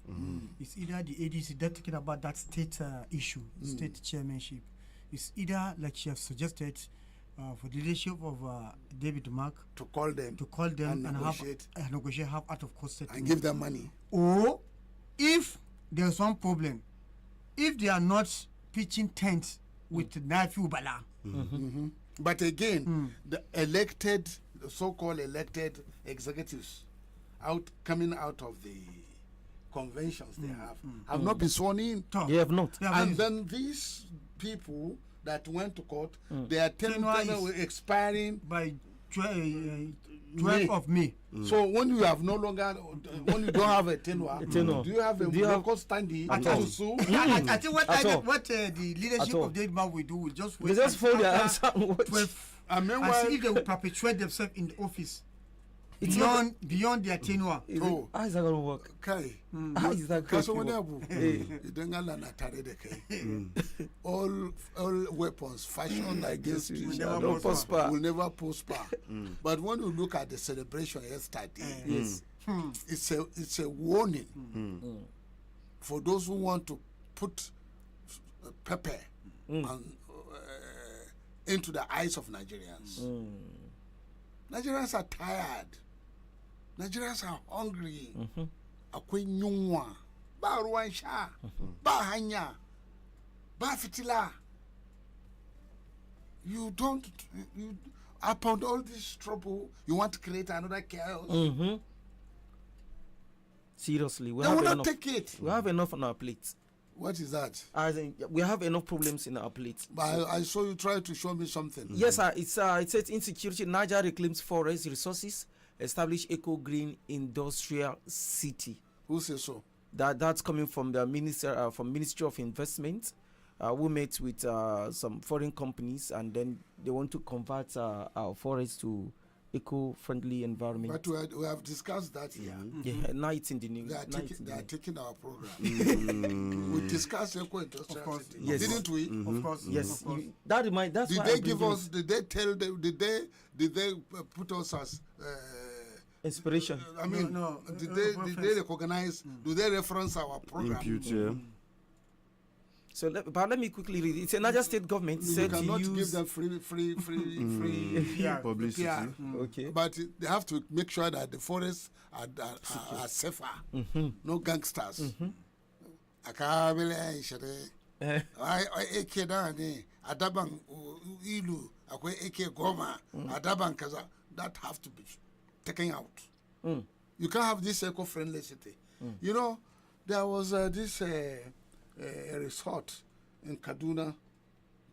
It's either the ADC that talking about that state issue, state chairmanship. It's either, like she has suggested, for the leadership of David Mark to call them and negotiate, have out of court settlement and give them money. Or if there's one problem, if they are not pitching tents with Nafi Bala. But again, the so-called elected executives coming out of the conventions they have not been sworn in. They have not. And then these people that went to court, their tenure expiring by 12th of May. So when you have when you don't have a tenure, do you have a local standing to sue? I think what the leadership of David Mark will do will just wait. They just fold their hands out. And see if they will perpetuate themselves in the office beyond their tenure. How is that going to work? How is that going to work? All weapons fashioned against you will never prosper. But when you look at the celebration yesterday, it's a warning for those who want to put pepper and into the eyes of Nigerians. Nigerians are tired. Nigerians are hungry. Akwai nyunwa, ba ruwan sha, ba hanya, ba fitila. You upon all this trouble, you want to create another chaos. Seriously, we They have will not enough. take it. We have enough on our plate. What is that? I think we have enough problems in our plate. But I saw you try to show me something. Yes, sir. It says insecurity. Niger reclaims forest resources, establish eco-green industrial city. Who says so? That's coming from the minister, from Ministry of Investment. We met with some foreign companies, and then they want to convert our forests to eco-friendly environment. But we have discussed that here. Yeah, now it's in the news. They are taking our program. We discussed eco-industrial city. Yes. Didn't we? Of course. Yes. Of course. That's Did why they I'm give bringing us? Did they tell them? Did they put us as? inspiration. I mean, did they recognize? Do they reference our program? Impute, So, but let me quickly read it. It's a Niger State government You said to cannot use give them free publicity. PR. Okay. But they have to make sure that the forests are safer. No gangsters. Akabele ishere. Eke dani adabang ilu akwe eke goma adabang kaza, that have to be taken out. You can't have this eco-friendly city. You know, there was this a resort in Kaduna,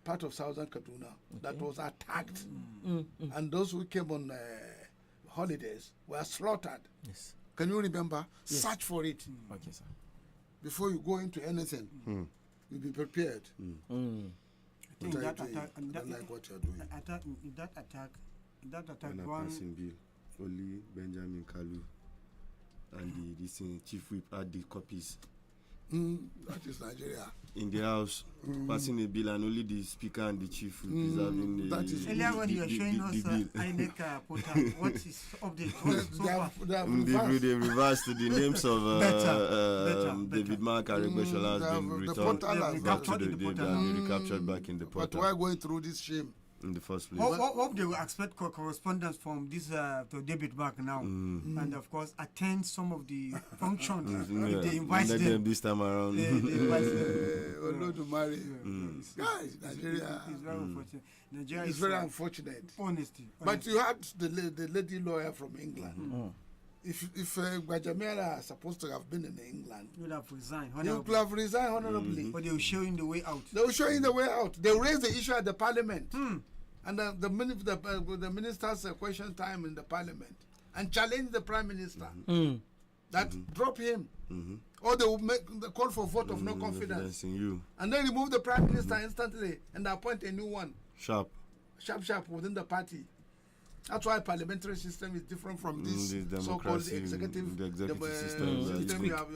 part of southern Kaduna, that was attacked, and those who came on holidays were slaughtered. Yes. Can you remember? Yes. Search for it. Okay, sir. Before you go into anything, you be prepared. I think What are that you doing? attack, I don't like what you're doing. That attack, When I one. pass in bill, only Benjamin Kalu and the chief whip had the copies That is Nigeria. in the house, passing a bill, and only the speaker and the chief whip is having the. That is Earlier when you were showing us bill. INEC portal, what is update? What is so far? They reversed the names of Better. David Mark and Regbeshola has been The returned portal has back to captured the in the they portal. have been recaptured back in the But portal why going through this shame? in the first place. Hope they will expect correspondence from this to David Mark now, and of course attend some of the functions if they invite Let them. this time around. They invite them. Not to marry. Guys, Nigeria. It's very unfortunate. Nigeria It's is very unfortunate. honesty. But you had the lady lawyer from England. If Gbajamela is supposed to have been in England, You would have resigned. he would have resigned honorably. But they will show him the way out. They will show you the way out. They will raise the issue at the parliament. And the minister's question time in the parliament and challenge the prime minister that drop him. Or they will make the call for vote of no confidence. In you. And then remove the prime minister instantly and appoint a new one. Sharp. Sharp within the party. That's why parliamentary system is different from this The so-called democracy, executive the executive system. system you have.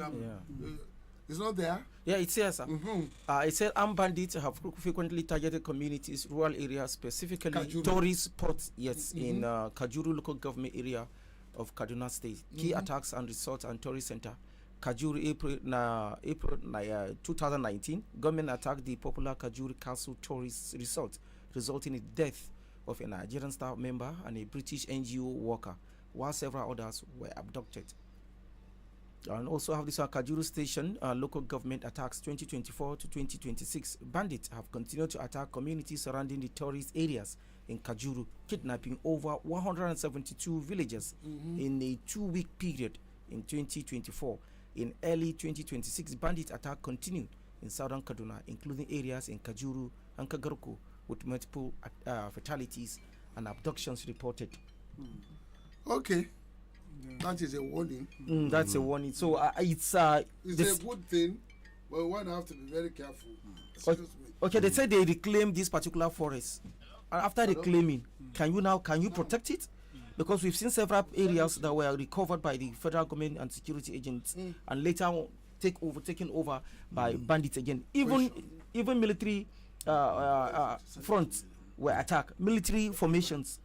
It's not there. Yeah, it's here, sir. It said armed bandits have frequently targeted communities, rural areas, specifically Kajuru. tourist spots, yes, in Kajuru local government area of Kaduna State. Key attacks and resort and tourist center. Kajuru, April 2019, government attacked the popular Kajuru Castle tourist resort, resulting in the death of a Nigerian staff member and a British NGO worker, while several others were abducted. And also have this Kajuru station, local government attacks 2024 to 2026. Bandits have continued to attack communities surrounding the tourist areas in Kajuru, kidnapping over 172 villagers in a 2-week period in 2024. In early 2026, bandit attack continued in southern Kaduna, including areas in Kajuru and Kagarko, with multiple fatalities and abductions reported. Okay. That is a warning. That's a warning. So it's a good thing, but one have to be very careful. Excuse me. Okay, they said they reclaim this particular forest. And after reclaiming, can you protect it? Because we've seen several areas that were recovered by the federal government and security agents, and later taken over by bandits again. Even military fronts were attacked. Military formations.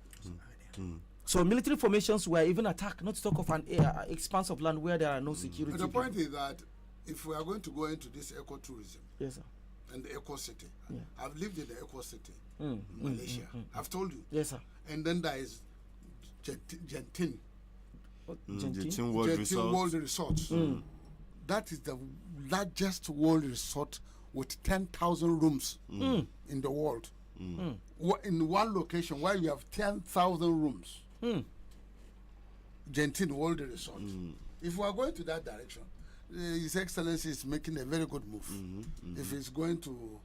So military formations were even attacked, not to talk of an expanse of land where there are no security. But the point is that if we are going to go into this ecotourism, yes, sir, and the Eco City. Yeah. I've lived in the Eco City in Malaysia. I've told you. Yes, sir. And then there is Genting. Genting World Genting World Resorts. That is the largest world resort with 10,000 rooms in the world. In one location where you have 10,000 rooms. Genting World Resort. If we are going to that direction, His Excellency is making a very good move. If he's going to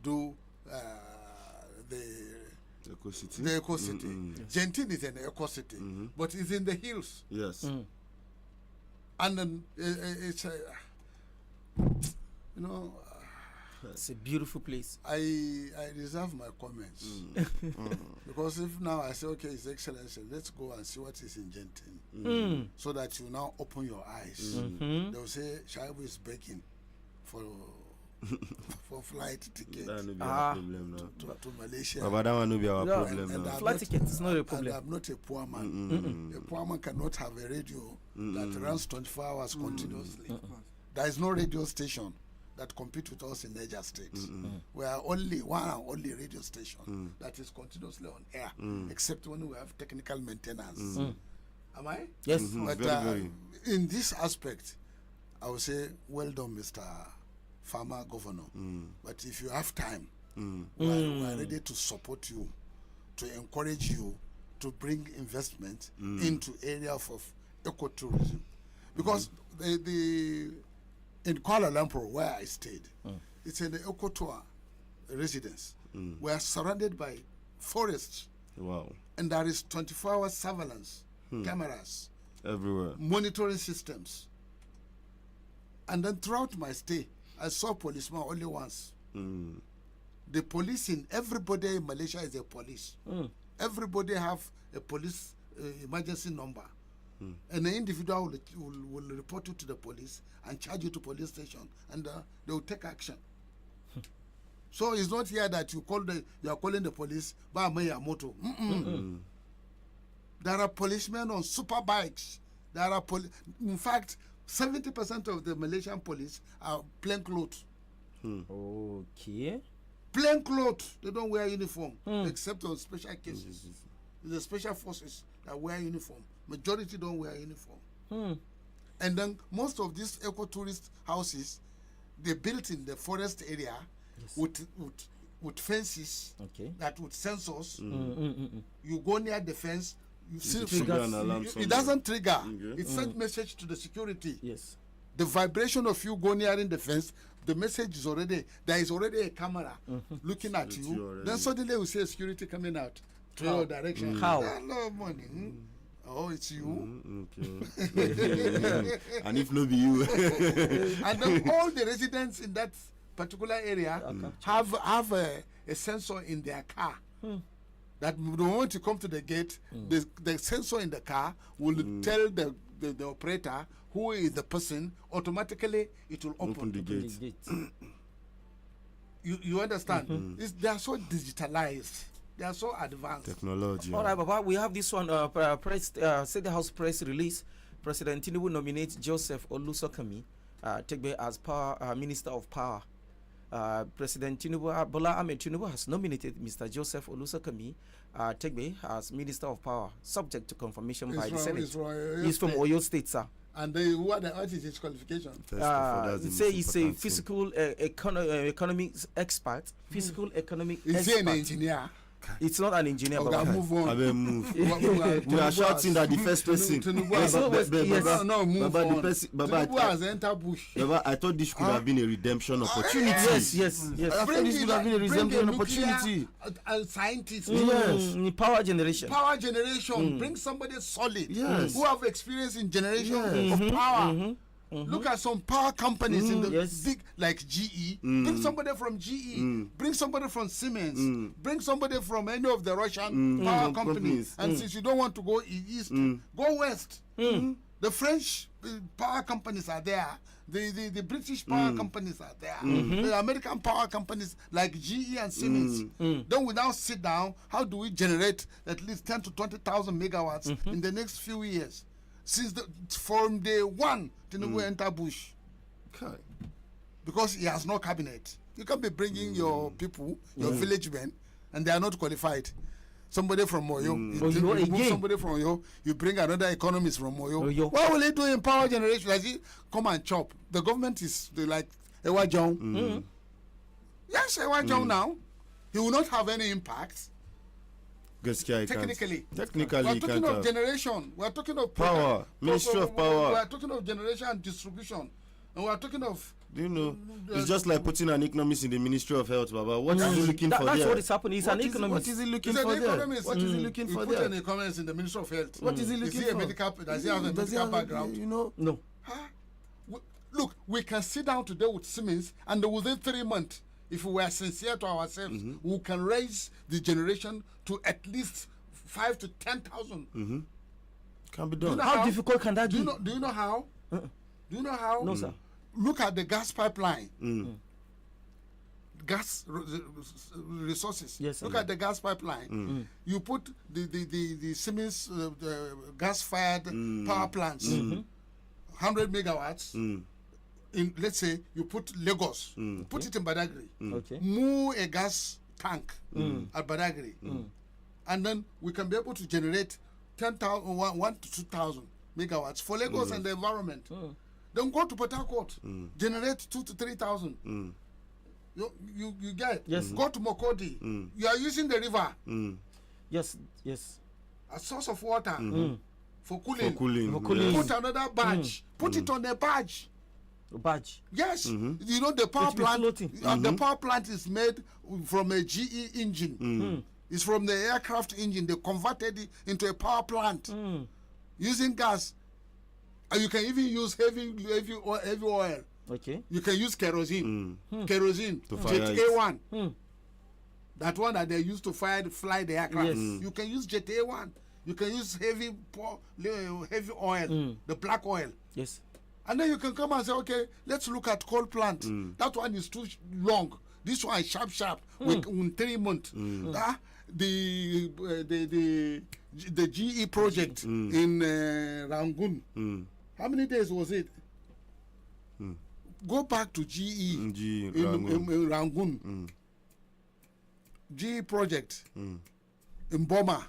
do the Eco City. The Eco City. Genting is an Eco City, but it's in the hills. Yes. And then it's it's a beautiful place. I reserve my comments because if now I say, okay, His Excellency, let's go and see what is in Genting, so that you now open your eyes. They'll say Shaibu is begging for flight ticket That will be our problem now. to Malaysia. But that one will be our problem now. Flight ticket is not a problem. And I'm not a poor man. A poor man cannot have a radio that runs 24 hours continuously. There is no radio station that compete with us in Niger State. We are only one and only radio station that is continuously on air, except when we have technical maintenance. Am I? Yes. But very. In this aspect, I would say, well done, Mr. Farmer Governor. But if you have time, we are ready to support you, to encourage you to bring investment into area of ecotourism. Because in Kuala Lumpur, where I stayed, it's an ecotour residence. We are surrounded by forests. Wow. And there is 24-hour surveillance, cameras, everywhere, monitoring systems. And then throughout my stay, I saw policemen only once. The police everybody in Malaysia is a police. Everybody have a police emergency number. And the individual will report you to the police and charge you to police station, and they will take action. So it's not here that you are calling the police by Maya Moto. There are policemen on super bikes. There are in fact, 70% of the Malaysian police are plain clothes. Okay. Plain clothes. They don't wear uniform except on special cases. The special forces that wear uniform. Majority don't wear uniform. And then most of these ecotourist houses, they built in the forest area with fences that with sensors. You go near the fence, you see it doesn't trigger. It sends message to the security. Yes. The vibration of you go near in the fence, the message is already there is already a camera looking at you. Then suddenly we see security coming out to your direction. How? Hello, morning. Oh, it's you. Okay. And if not be you. And then all the residents in that particular area have a sensor in their car. That the moment you come to the gate, the sensor in the car will tell the operator who is the person. Automatically, it will open the gate. You understand? They are so digitalized. They are so advanced. Technology. All right, Baba, we have this one. State House press release. President Tinubu nominates Joseph Olusokami Tegbe as Minister of Power. President Tinubu, Bola Ahmed Tinubu, has nominated Mr. Joseph Olusokami Tegbe as Minister of Power, subject to confirmation by the Senate. He's from Oyo State, sir. And what is his qualification? Say he's a physical economics expert. Physical economic expert. Is he an engineer? It's not an engineer. Okay, move on. I will move. We are shouting that the first person. Tinubu has entered bush. I thought this could have been a redemption opportunity. Yes. I thought this could have been a redemption opportunity. And scientists. Yes. Power generation. Power generation. Bring somebody solid. Yes. Who have experience in generation of power. Look at some power companies in the big, like GE. Bring somebody from GE. Bring somebody from Siemens. Bring somebody from any of the Russian power companies. And since you don't want to go east, go west. The French power companies are there. The British power companies are there. The American power companies like GE and Siemens. Then we now sit down. How do we generate at least 10 to 20,000 megawatts in the next few years? From day one, Tinubu enter bush. Okay. because he has no cabinet. You can't be bringing your people, your village men, and they are not qualified. Somebody from Moyo, you remove somebody from Moyo, you bring another economist from Moyo. What will he do in power generation? Like he come and chop. The government is like Ewa Jong. Yes, Ewa Jong now. He will not have any impact. Technically, we are talking of generation. We are talking of power, Ministry of Power. We are talking of generation and distribution, and we are talking of. Do you know? It's just like putting an economist in the Ministry of Health, Baba. What is he looking for there? That's what is happening. He's an economist. What is he looking for there? What is he looking for there? Put an economist in the Ministry of Health. What is he looking for? Does he have a medical background? You know? No. Look, we can sit down today with Siemens, and within 3 months, if we are sincere to ourselves, we can raise the generation to at least 5 to 10,000. Can be done. How difficult can that be? Do you know how? Do you know how? No, sir. Look at the gas pipeline. Gas resources. Yes, look at the gas pipeline. You put the Siemens gas-fired power plants, 100 megawatts. In, let's say you put Lagos, put it in Badeggi. Move a gas tank at Badeggi, and then we can be able to generate 10,000, 1 to 2,000 megawatts for Lagos and the environment. Then go to Port Harcourt, generate 2 to 3,000. You get. Yes. Go to Mokodi. You are using the river. Yes. A source of water for cooling. For cooling. Put another badge. Put it on the badge. Badge. Yes. You know the power plant. The power plant is made from a GE engine. It's from the aircraft engine. They converted it into a power plant using gas. And you can even use heavy oil. Okay. You can use kerosene. Kerosene. Jet A1. That one that they used to fly the aircraft. Yes. You can use Jet A1. You can use heavy oil, the black oil. Yes. And then you can come and say, okay, let's look at coal plant. That one is too long. This one is sharp. In 3 months. The GE project in Rangoon. How many days was it? Go back to GE in Rangoon. GE project in Boma.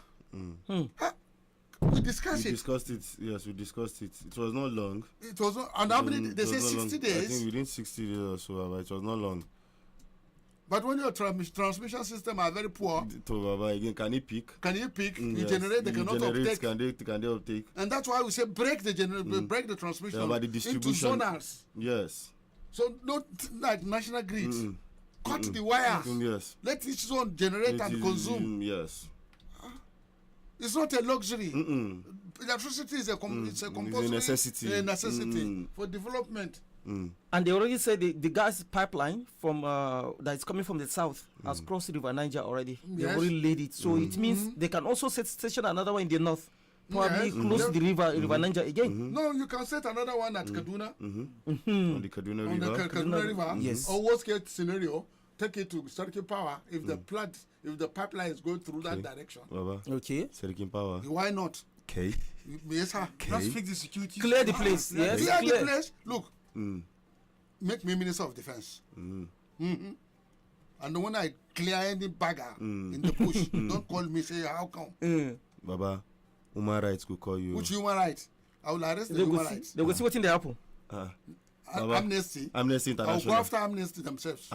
We discussed it. We discussed it. Yes, we discussed it. It was not long. It was not. And how many? They say 60 days. I think within 60 days or so. But it was not long. But when your transmission system are very poor, again, can it peak? Can you peak? You generate, they cannot uptake. Can they uptake? And that's why we say break the break the transmission the into zonals. Yes. So not like national grid. Cut the wires. Yes. Let each zone generate and consume. Yes. It's not a luxury. Electricity is a compulsory necessity for development. And they already said the gas pipeline from that is coming from the south has crossed the River Niger already. Yes. They already laid it, so it means they can also station another one in the north, probably close the River Niger again. No, you can set another one at Kaduna. On the Kaduna River. On the Kaduna River. Yes. Or worst case scenario, take it to Circuit Power if the plant, if the pipeline is going through that direction. Okay. Circuit Power. Why not? Okay. Yes, sir. Let's fix the security. Clear the place. Yes. Clear the place. Look. Make me Minister of Defense. And when I clear any bagger in the bush, don't call me, say, how come? Baba, human rights could call you. Which human rights? I will arrest the human rights. They will see what's in the apple. Amnesty. Amnesty International. I'll go after Amnesty themselves.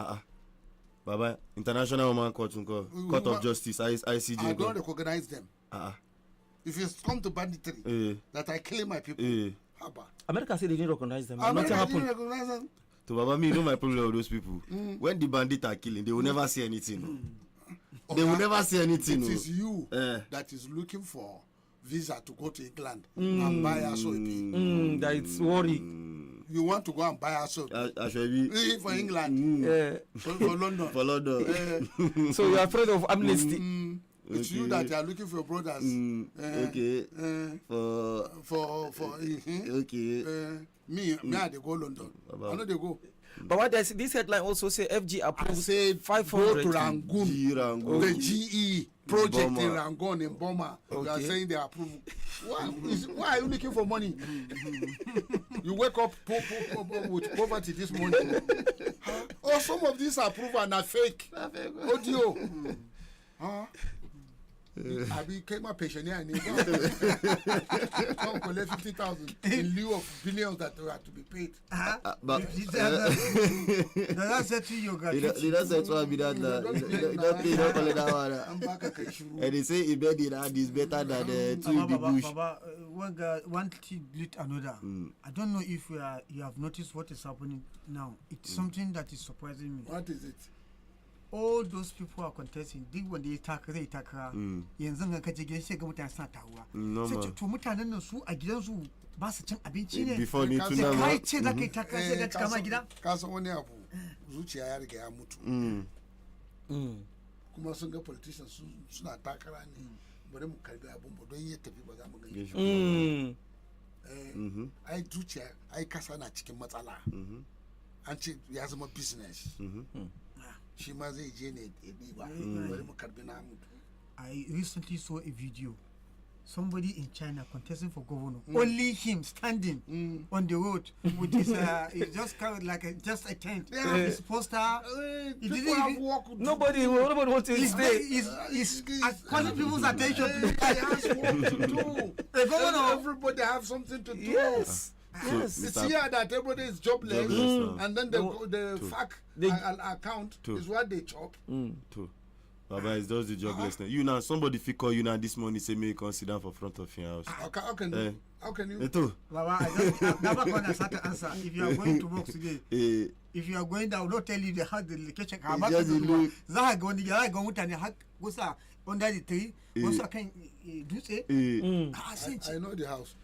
Baba, International Women Court of Justice, ICJ. I don't recognize them. If you come to banditry, that I kill my people, how about? America said they didn't recognize them. America didn't recognize them. To Baba, me, you know my problem with those people. When the bandits are killing, they will never say anything. They will never say anything. It is you that is looking for visa to go to England and buy a soybean. That it's worry. You want to go and buy a soybean for England, for London. For London. So you are afraid of amnesty. It's you that are looking for brothers. Okay. Me, I they go London. I know they go. But what does this headline also say? FG approves. I said 500 go to Rangoon. The GE. project Boma. in Rangon in Boma. You are saying they approve. Why are you looking for money? You wake up with poverty this morning. Or some of these approve and are fake. Audio. I became a pensioner and collect 50,000 in lieu of billions that were to be paid. That's it to you guys. He doesn't want to be that. He don't call it that one. And they say it is better than the two big bush. One thing lead another. I don't know if you have noticed what is happening now. It's something that is surprising me. What is it? All those people are contesting. They when they attack. Yanzu ga kaje gidan sai ga mutane suna taruwa. Sai to mutanen nan su a gidansu ba su cin abinci ne. Before ni tuna ma. Kai ce da kai takara sai ga cika ma gida. Ka san wani abu zuciya ya riga ya mutu. Kuma sun ga politicians suna takara ne. Bari mu karbi abun ba don ya tafi ba za mu gani shi. Ai zuciya ai kasa na cikin matsala. An ce ya zama business. Shi ma zai je ne ba. Bari mu karbi namu. I recently saw a video. Somebody in China contesting for governor. Only him standing on the road with his it's just kind of like just a tent. His poster. He didn't have work. Nobody wants to stay. He's calling people's attention to the guy has work to do. The governor, everybody have something to do. Yes. It's here that everybody is jobless, and then the fact account is what they chop. Baba, it's just the joblessness. You know, somebody fit call you now this morning, say me come sit down for front of your house. How can you? How can you? Baba, I'm never gonna start to answer. If you are going to work today, if you are going down, not tell you how the location. Zah go ni yara go mutane har gusa under the tree. Also can do say. I know the house.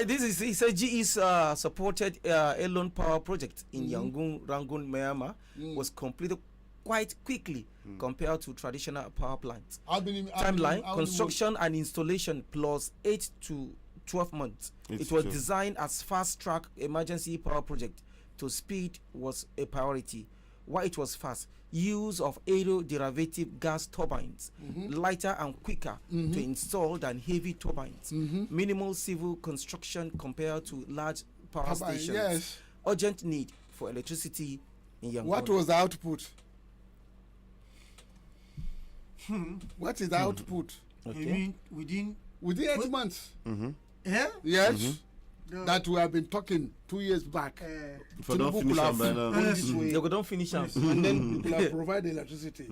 This is he said GE's supported a loan power project in Rangoon, Myanmar was completed quite quickly compared to traditional power plants. Timeline, construction and installation plus 8 to 12 months. It was designed as fast-track emergency power project. To speed was a priority. Why it was fast? Use of aero-derivative gas turbines, lighter and quicker to install than heavy turbines. Minimal civil construction compared to large power stations. Yes. Urgent need for electricity in Yangon. What was the output? What is the output? Okay. You mean within 8 months? Yeah? Yes. That we have been talking 2 years back. For don't finish them by now. They don't finish them. And then people have provided electricity.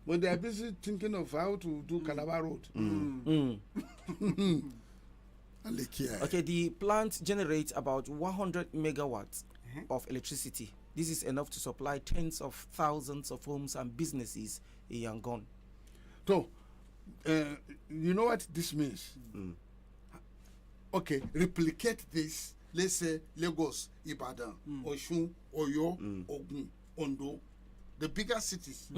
But they are busy thinking of how to do Calabar Road. Okay, the plant generates about 100 megawatts of electricity. This is enough to supply tens of thousands of homes and businesses in Yangon. So, you know what this means? Okay, replicate this. Let's say Lagos, Ibadan, Oshun, Oyo, Ogun, Ondo, the bigger cities.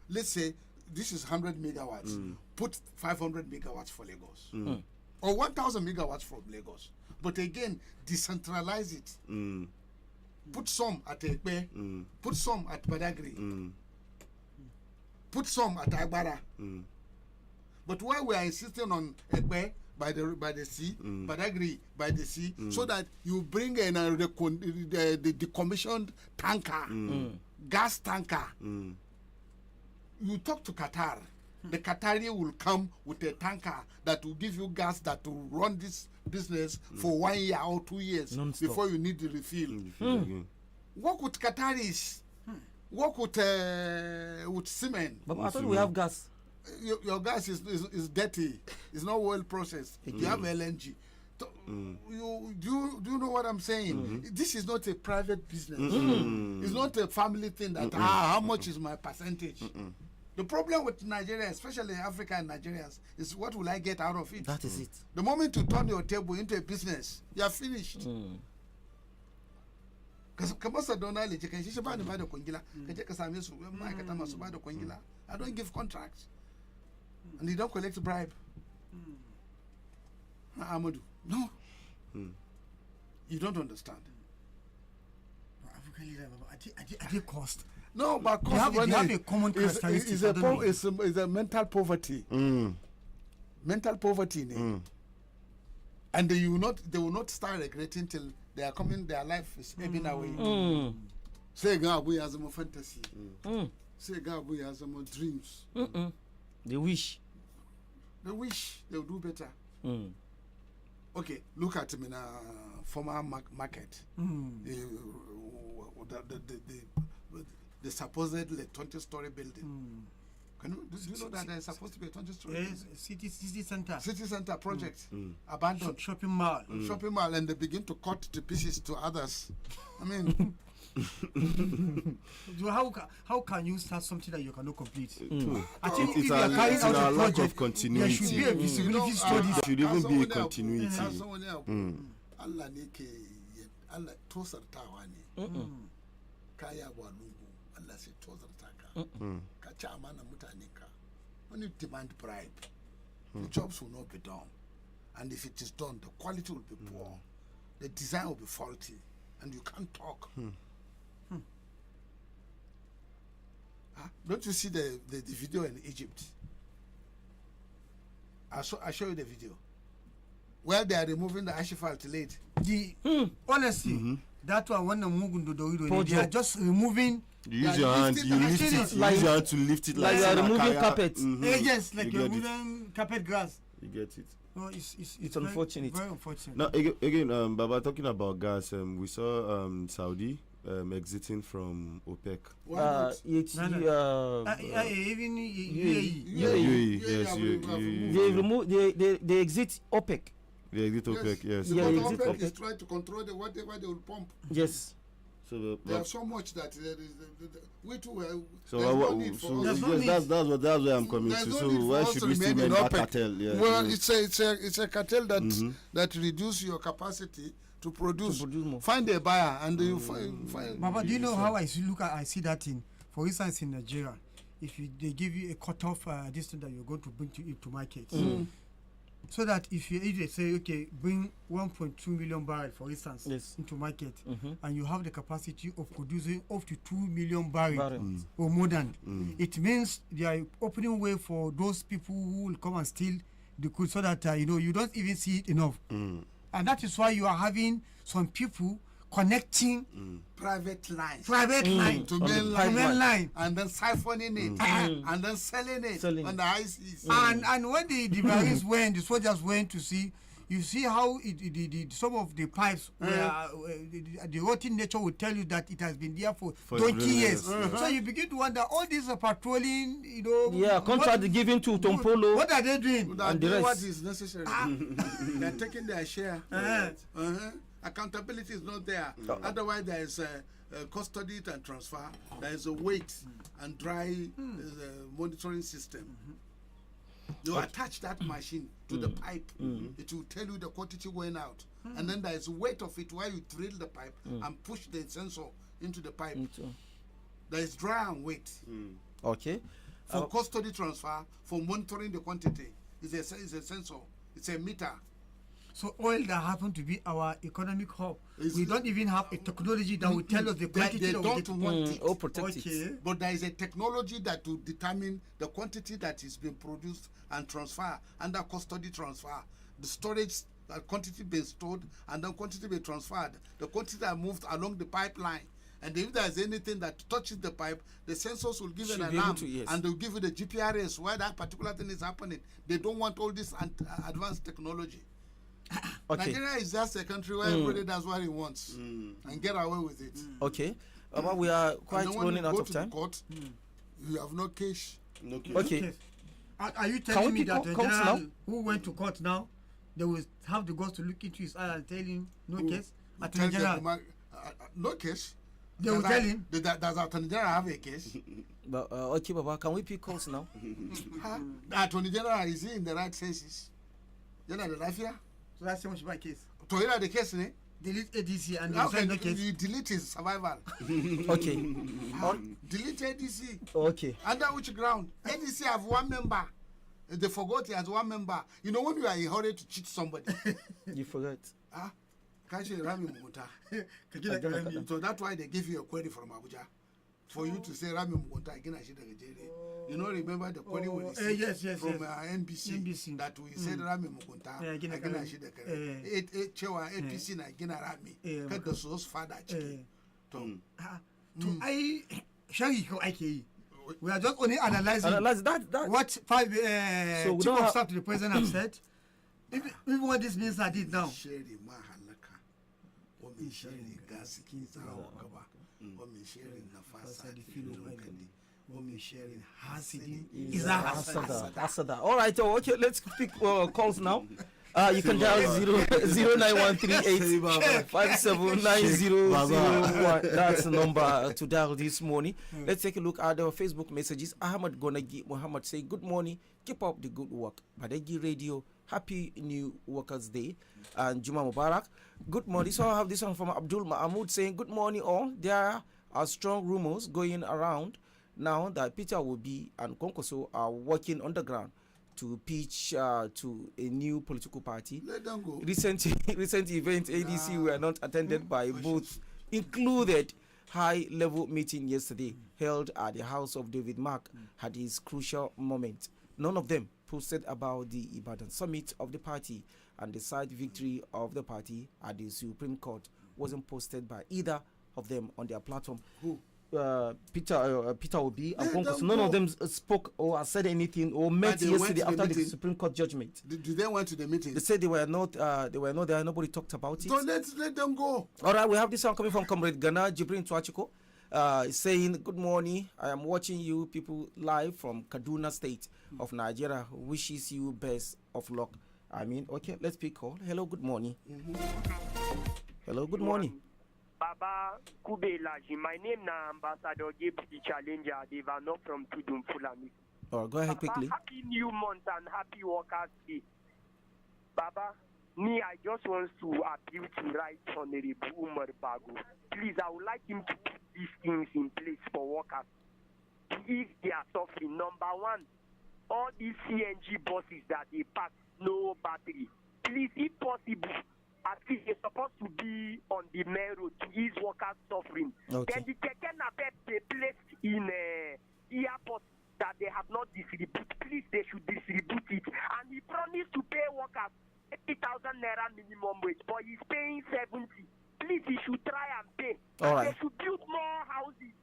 Let's say this is 100 megawatts. Put 500 megawatts for Lagos. Or 1,000 megawatts from Lagos. But again, decentralize it. Put some at Ekpe, put some at Badeggi, put some at Agbara. But why we are insisting on Ekpe by the sea, Badeggi by the sea, so that you bring in the decommissioned tanker, gas tanker. You talk to Qatar. The Qatari will come with a tanker that will give you gas that will run this business for 1 year or 2 years before you need the refill. Work with Qataris. Work with cement. But I thought we have gas. Your gas is dirty. It's not well processed. You have LNG. You know what I'm saying? This is not a private business. It's not a family thing that how much is my percentage? The problem with Nigeria, especially Africa and Nigerians, is what will I get out of it? That is it. The moment you turn your table into a business, you are finished. Because I don't give contracts. And they don't collect bribe. Amadou, no. You don't understand. At the cost. No, but they have a common characteristic. Is a mental poverty. Mental poverty. And they will not start regretting till they are coming. Their life is ebbing away. Say God, we have some fantasy. Say God, we have some dreams. They wish they'll do better. Okay, look at him in a former market. The supposedly 20-story building. Do you know that there's supposed to be a 20-story building? City center. City center project. Abandoned. Shopping mall. Shopping mall, and they begin to cut to pieces to others. I mean... how can you start something that you cannot complete? I think if you are carrying out a lack of continuity. There should be a visibility study. There should even be a continuity. Allah ne ke Allah tosartawa ne. Kaya wa lungu Allah sai tosarta ka. Ka ci amana mutane ka. When you demand bribe, the jobs will not be done. And if it is done, the quality will be poor. The design will be faulty. And you can't talk. Don't you see the video in Egypt? I show you the video. Where they are removing the asphalt late. Honestly, that one they are just removing. You use your hand, you lift it, like you have to lift it like you are removing carpet. Yes, like you're removing carpet grass. You get it. No, it's unfortunate. Very unfortunate. Now again, Baba, talking about gas, we saw Saudi exiting from OPEC. Even UAE, yes, they exit OPEC. They exit OPEC, yes. Yeah, OPEC is trying to control whatever they will pump. Yes. So they have so much that there is we too. That's where I'm coming to. So why should we still make that cartel? Yeah. Well, it's a cartel that that reduce your capacity to produce more. Find a buyer and you find. Baba, do you know how I see that thing? For instance, in Nigeria, if they give you a cutoff distance that you're going to bring to market. So that if they say, okay, bring 1.2 million barrels, for instance, into market, and you have the capacity of producing up to 2 million barrels or more than, it means they are opening way for those people who will come and steal the goods, so that you don't even see it enough. And that is why you are having some people connecting private lines to main line, and then siphoning it and then selling it on the high seas. And when the barrels went, the soldiers went to see, you see how some of the pipes the rotten nature will tell you that it has been there for 20 years. So you begin to wonder, all these are patrolling, contract given to Tompolo. What are they doing? And the rest. What is necessary? They are taking their share. Accountability is not there. Otherwise, there is custody and transfer. There is a weight and dry monitoring system. You attach that machine to the pipe. It will tell you the quantity going out. And then there is a weight of it while you drill the pipe and push the sensor into the pipe. There is dry and weight. Okay. For custody transfer, for monitoring the quantity, it's a sensor. It's a meter. So oil that happen to be our economic hub, we don't even have a technology that will tell us the quantity. They don't want it. Or protect it. But there is a technology that will determine the quantity that is being produced and transfer under custody transfer. The storage quantity being stored and then quantity being transferred. The quantity that moved along the pipeline. And if there is anything that touches the pipe, the sensors will give an alarm and they'll give you the GPRS where that particular thing is happening. They don't want all this advanced technology. Okay. Nigeria is just a country where everybody does what he wants and get away with it. Okay. But we are quite running out of time. Court, you have no case. No case. Okay. Are you telling me that the general who went to court now, they will have the guts to look into his eye and tell him no case? Attorney General, no case. They will tell him. Does Attorney General have a case? But okay, Baba, can we pick calls now? The Attorney General is he in the right senses? You know the life here? So that's so much my case. To hear the case, ne? Delete ADC and no case. You delete his survival. Okay. Delete ADC. Okay. Under which ground? ADC have one member. They forgot he has one member. You know when you are in a hurry to cheat somebody. You forget. Kashi Rami Mugunta. So that's why they give you a query from Abuja. For you to say Rami Mugunta again, I should you know, remember the query we received yes, from NBC that we said Rami Mugunta again, I should Chewa APC na again Rami. Cut the source father. I Shaggy IKE. We are just only analyzing that what five chief of staff to the president have said. Even what this means I did now. All right, okay, let's pick calls now. You can dial 09138579001. That's the number to dial this morning. Let's take a look at the Facebook messages. Ahmad Gonagi Muhammad say, good morning, keep up the good work. Badeggi Radio, happy new Workers' Day. And Juma Mubarak, good morning. So I have this one from Abdul Mahmoud saying, good morning all. There are strong rumors going around now that Peter Obi and Konkoso are working underground to pitch to a new political party. Let them go. Recent events ADC were not attended by both, included high-level meeting yesterday held at the house of David Mark had his crucial moment. None of them posted about the Ibadan summit of the party, and the side victory of the party at the Supreme Court wasn't posted by either of them on their platform. Who? Peter Obi and Konkoso, none of them spoke or said anything or met yesterday after the Supreme Court judgment. Did they went to the meeting? They said they were not there. Nobody talked about it. So let them go. All right, we have this one coming from Comrade Ghana Jibrin Twachiko, saying, good morning, I am watching you people live from Kaduna State of Nigeria. Wishes you best of luck. I mean, okay, let's pick call. Hello, good morning. Hello, good morning. Baba Kubelaji, my name na Ambassador Gabe the Challenger, Devano from Tudun Fulani. Oh, go ahead quickly. Happy New Month and happy Workers' Day. Baba, me, I just want to appeal to Right Honorable Umar Bago. Please, I would like him to put these things in place for workers. If they are suffering, number one, all these CNG buses that they pack, no battery. Please, if possible, I think they're supposed to be on the main road to ease workers suffering. Okay. Then the Keke Napep they placed in airport that they have not distributed. Please, they should distribute it. And he promised to pay workers 80,000 naira minimum wage, but he's paying 70. Please, he should try and pay. All right. They should build more houses.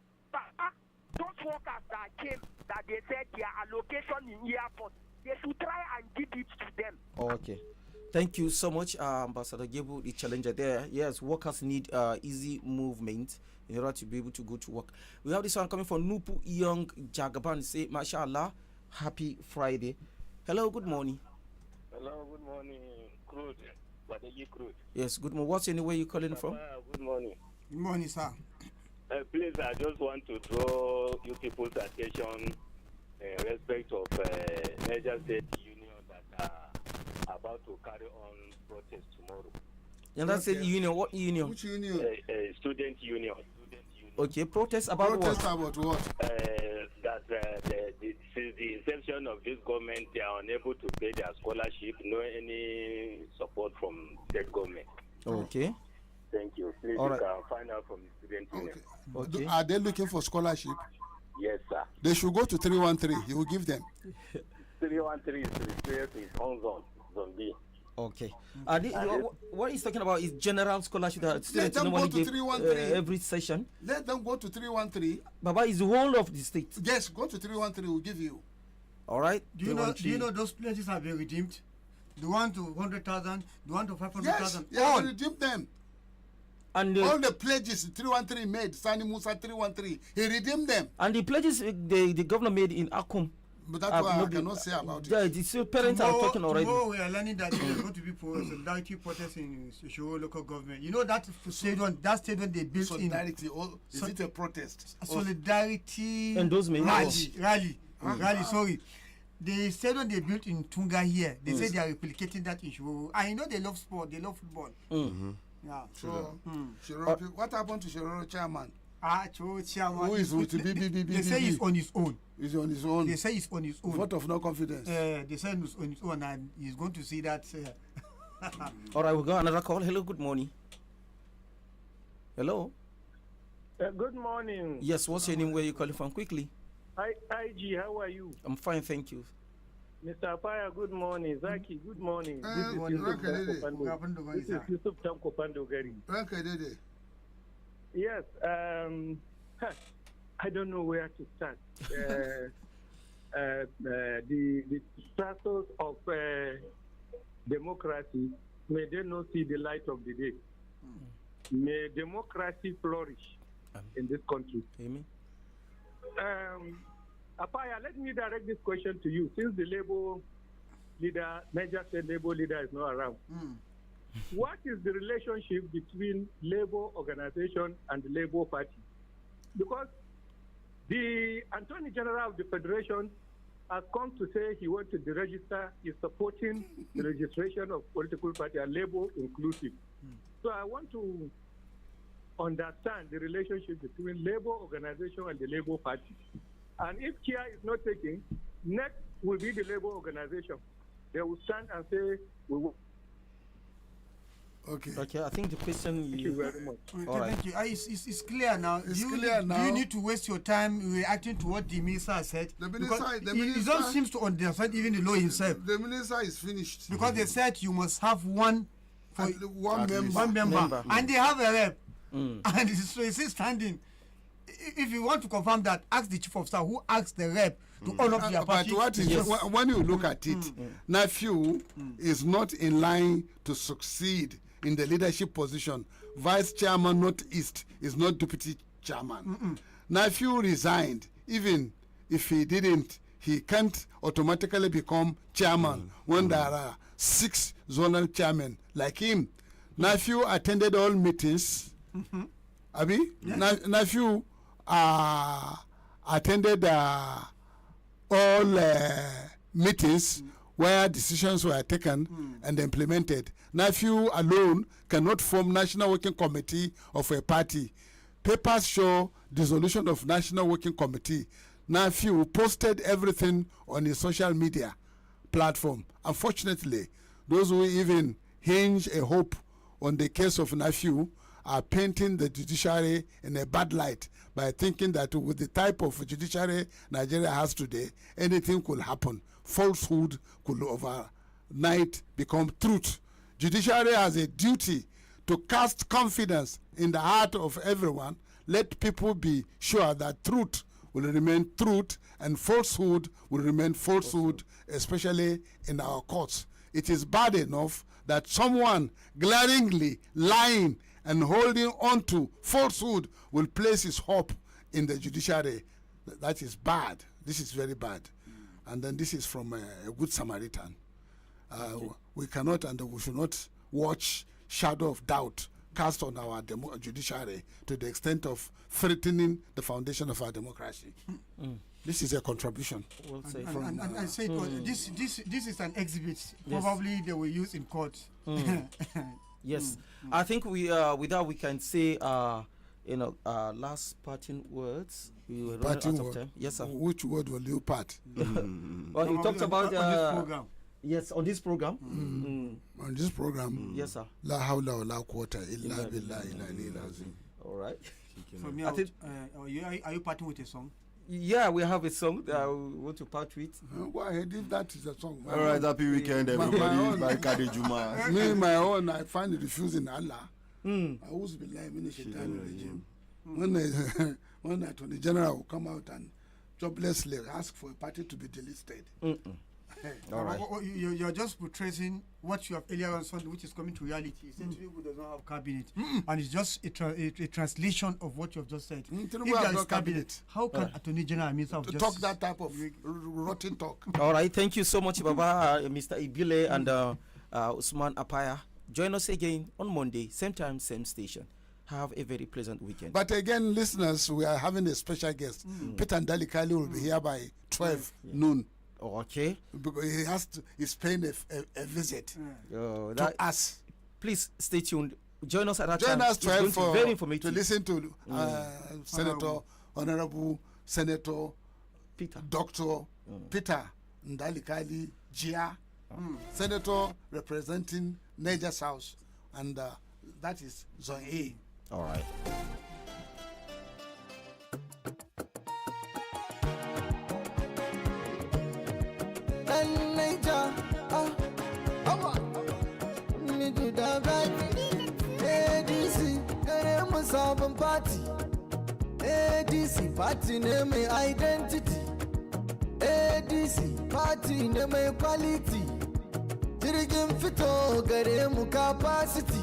Those workers that came, that they said their allocation in airport, they should try and give it to them. Okay. Thank you so much, Ambassador Gebu, the challenger there. Yes, workers need easy movement in order to be able to go to work. We have this one coming from Nupu Young Jagaban. Say, MashaAllah, happy Friday. Hello, good morning. Hello, good morning, Crude. Badeggi Crude. Yes, good morning. What's your name? Where you calling from? Good morning. Good morning, sir. Please, I just want to draw you people's attention in respect of Niger State Union that are about to carry on protest tomorrow. And that's the union. What union? Which union? Student union. Okay, protest about protest what? About what? That since the inception of this government, they are unable to pay their scholarship, no any support from state government. Okay. Thank you. Please, All you right. can find out from the student union. Okay. Are they looking for scholarship? Yes, sir. They should go to 313. He will give them. 313 is referred to his own zone, zone B. Okay. What he's talking about is general scholarship that students them normally go to give 313. every session. Let them go to 313. Baba is the whole of the state. Yes, go to 313. We'll give you. All right. Do you know those places have been redeemed? The one to 100,000, the one to 500,000. Yes, yeah, we redeemed them. And all the pledges 313 made, Sani Musa 313, he redeemed them. And the pledges the governor made in Akum. But that's why I cannot say about it. Yeah, the parents are talking already. Tomorrow we are learning that there's going to be solidarity protests in Shiro local government. You know that stadium they built solidarity, in. Is it a protest? Solidarity endorsement. Rally. Sorry. The stadium they built in Tunga here, they say they are replicating that in Shiro. I know they love sport, they love football. Mm-hmm. Yeah. So, what happened to Shiro chairman? Chairman. Who is with BBB? They say he's on his own. He's on his own. They say he's on his own. Vote of no confidence. They say he's on his own, and he's going to see that. All right, we got another call. Hello, good morning. Hello. Good morning. Yes, what's your name? Where you calling from? Quickly. Hi, IG, how are you? I'm fine, thank you. Mr. Apaya, good morning. Zaki, good morning. This is Yusuf Tanko Pandogari. Yes, I don't know where to start. The status of democracy, may they not see the light of the day. May democracy flourish in this country. Amen. Apaya, let me direct this question to you. Since the Labour leader, Niger State Labour leader is not around, what is the relationship between Labour organization and the Labour Party? Because the Attorney General of the Federation has come to say he wants to deregister, is supporting the registration of political party and Labour inclusive. So I want to understand the relationship between Labour organization and the Labour Party. And if Kia is not taking, next will be the Labour organization. They will stand and say, we will. Okay, I think the question. Thank you very much. All right. Thank you. It's clear now. It's clear now. Do you need to waste your time reacting to what the minister said? The minister he don't seem to understand even the law himself. The minister is finished. Because they said you must have one member. And they have a rep. And so it's still standing. If you want to confirm that, ask the chief of staff who asked the rep to honor their party. But what is when you look at it, Nephew is not in line to succeed in the leadership position. Vice chairman Northeast is not deputy chairman. Nephew resigned. Even if he didn't, he can't automatically become chairman when there are 6 zonal chairmen like him. Nephew attended all meetings. Abi? Nephew attended all meetings where decisions were taken and implemented. Nephew alone cannot form National Working Committee of a party. Papers show dissolution of National Working Committee. Nephew posted everything on his social media platform. Unfortunately, those who even hinge a hope on the case of Nephew are painting the judiciary in a bad light by thinking that with the type of judiciary Nigeria has today, anything could happen. Falsehood could overnight become truth. Judiciary has a duty to cast confidence in the heart of everyone. Let people be sure that truth will remain truth and falsehood will remain falsehood, especially in our courts. It is bad enough that someone glaringly lying and holding on to falsehood will place his hope in the judiciary. That is bad. This is very bad. And then this is from a good Samaritan. We cannot and we should not watch shadow of doubt cast on our judiciary to the extent of threatening the foundation of our democracy. This is a contribution. We'll say and I say this is an exhibit. Yes. Probably they will use in court. Yes, I think we with that we can say last parting words. We were running out of time. Yes, sir. Which word will you part? Well, you talked about on this program. Yes, on this program. On this program. Yes, sir. La hawla wa la quwwata illa billahi. All right. For me, are you parting with a song? Yeah, we have a song that we want to part with. Go ahead, if that is a song. All right, happy weekend, everybody. By Kade Juma. Me, my own, I find it refusing Allah. I always be like, when the Attorney General will come out and joblessly ask for a party to be delisted. All right. You're just portraying what you have earlier on Sunday, which is coming to reality. Tinubu does not have cabinet, and it's just a translation of what you have just said. If there is cabinet, how can Attorney General and Minister to talk that type of rotten talk? All right, thank you so much, Baba, Mr. Ibile, and Usman Apaya. Join us again on Monday, same time, same station. Have a very pleasant weekend. But again, listeners, we are having a special guest. Peter Ndalikali will be here by 12 noon. Okay. Because he's paying a visit to us. Please stay tuned. Join us at that time. Join us 12 for very informative. to listen to Senator, Honorable Senator Peter, Dr. Peter Ndalikali Jia, Senator representing Niger South, and that is Zone A. All right. ADC, kare mu sabon party. ADC, party ne mai identity. ADC, party ne mai quality. Jirgin fito gare mu capacity.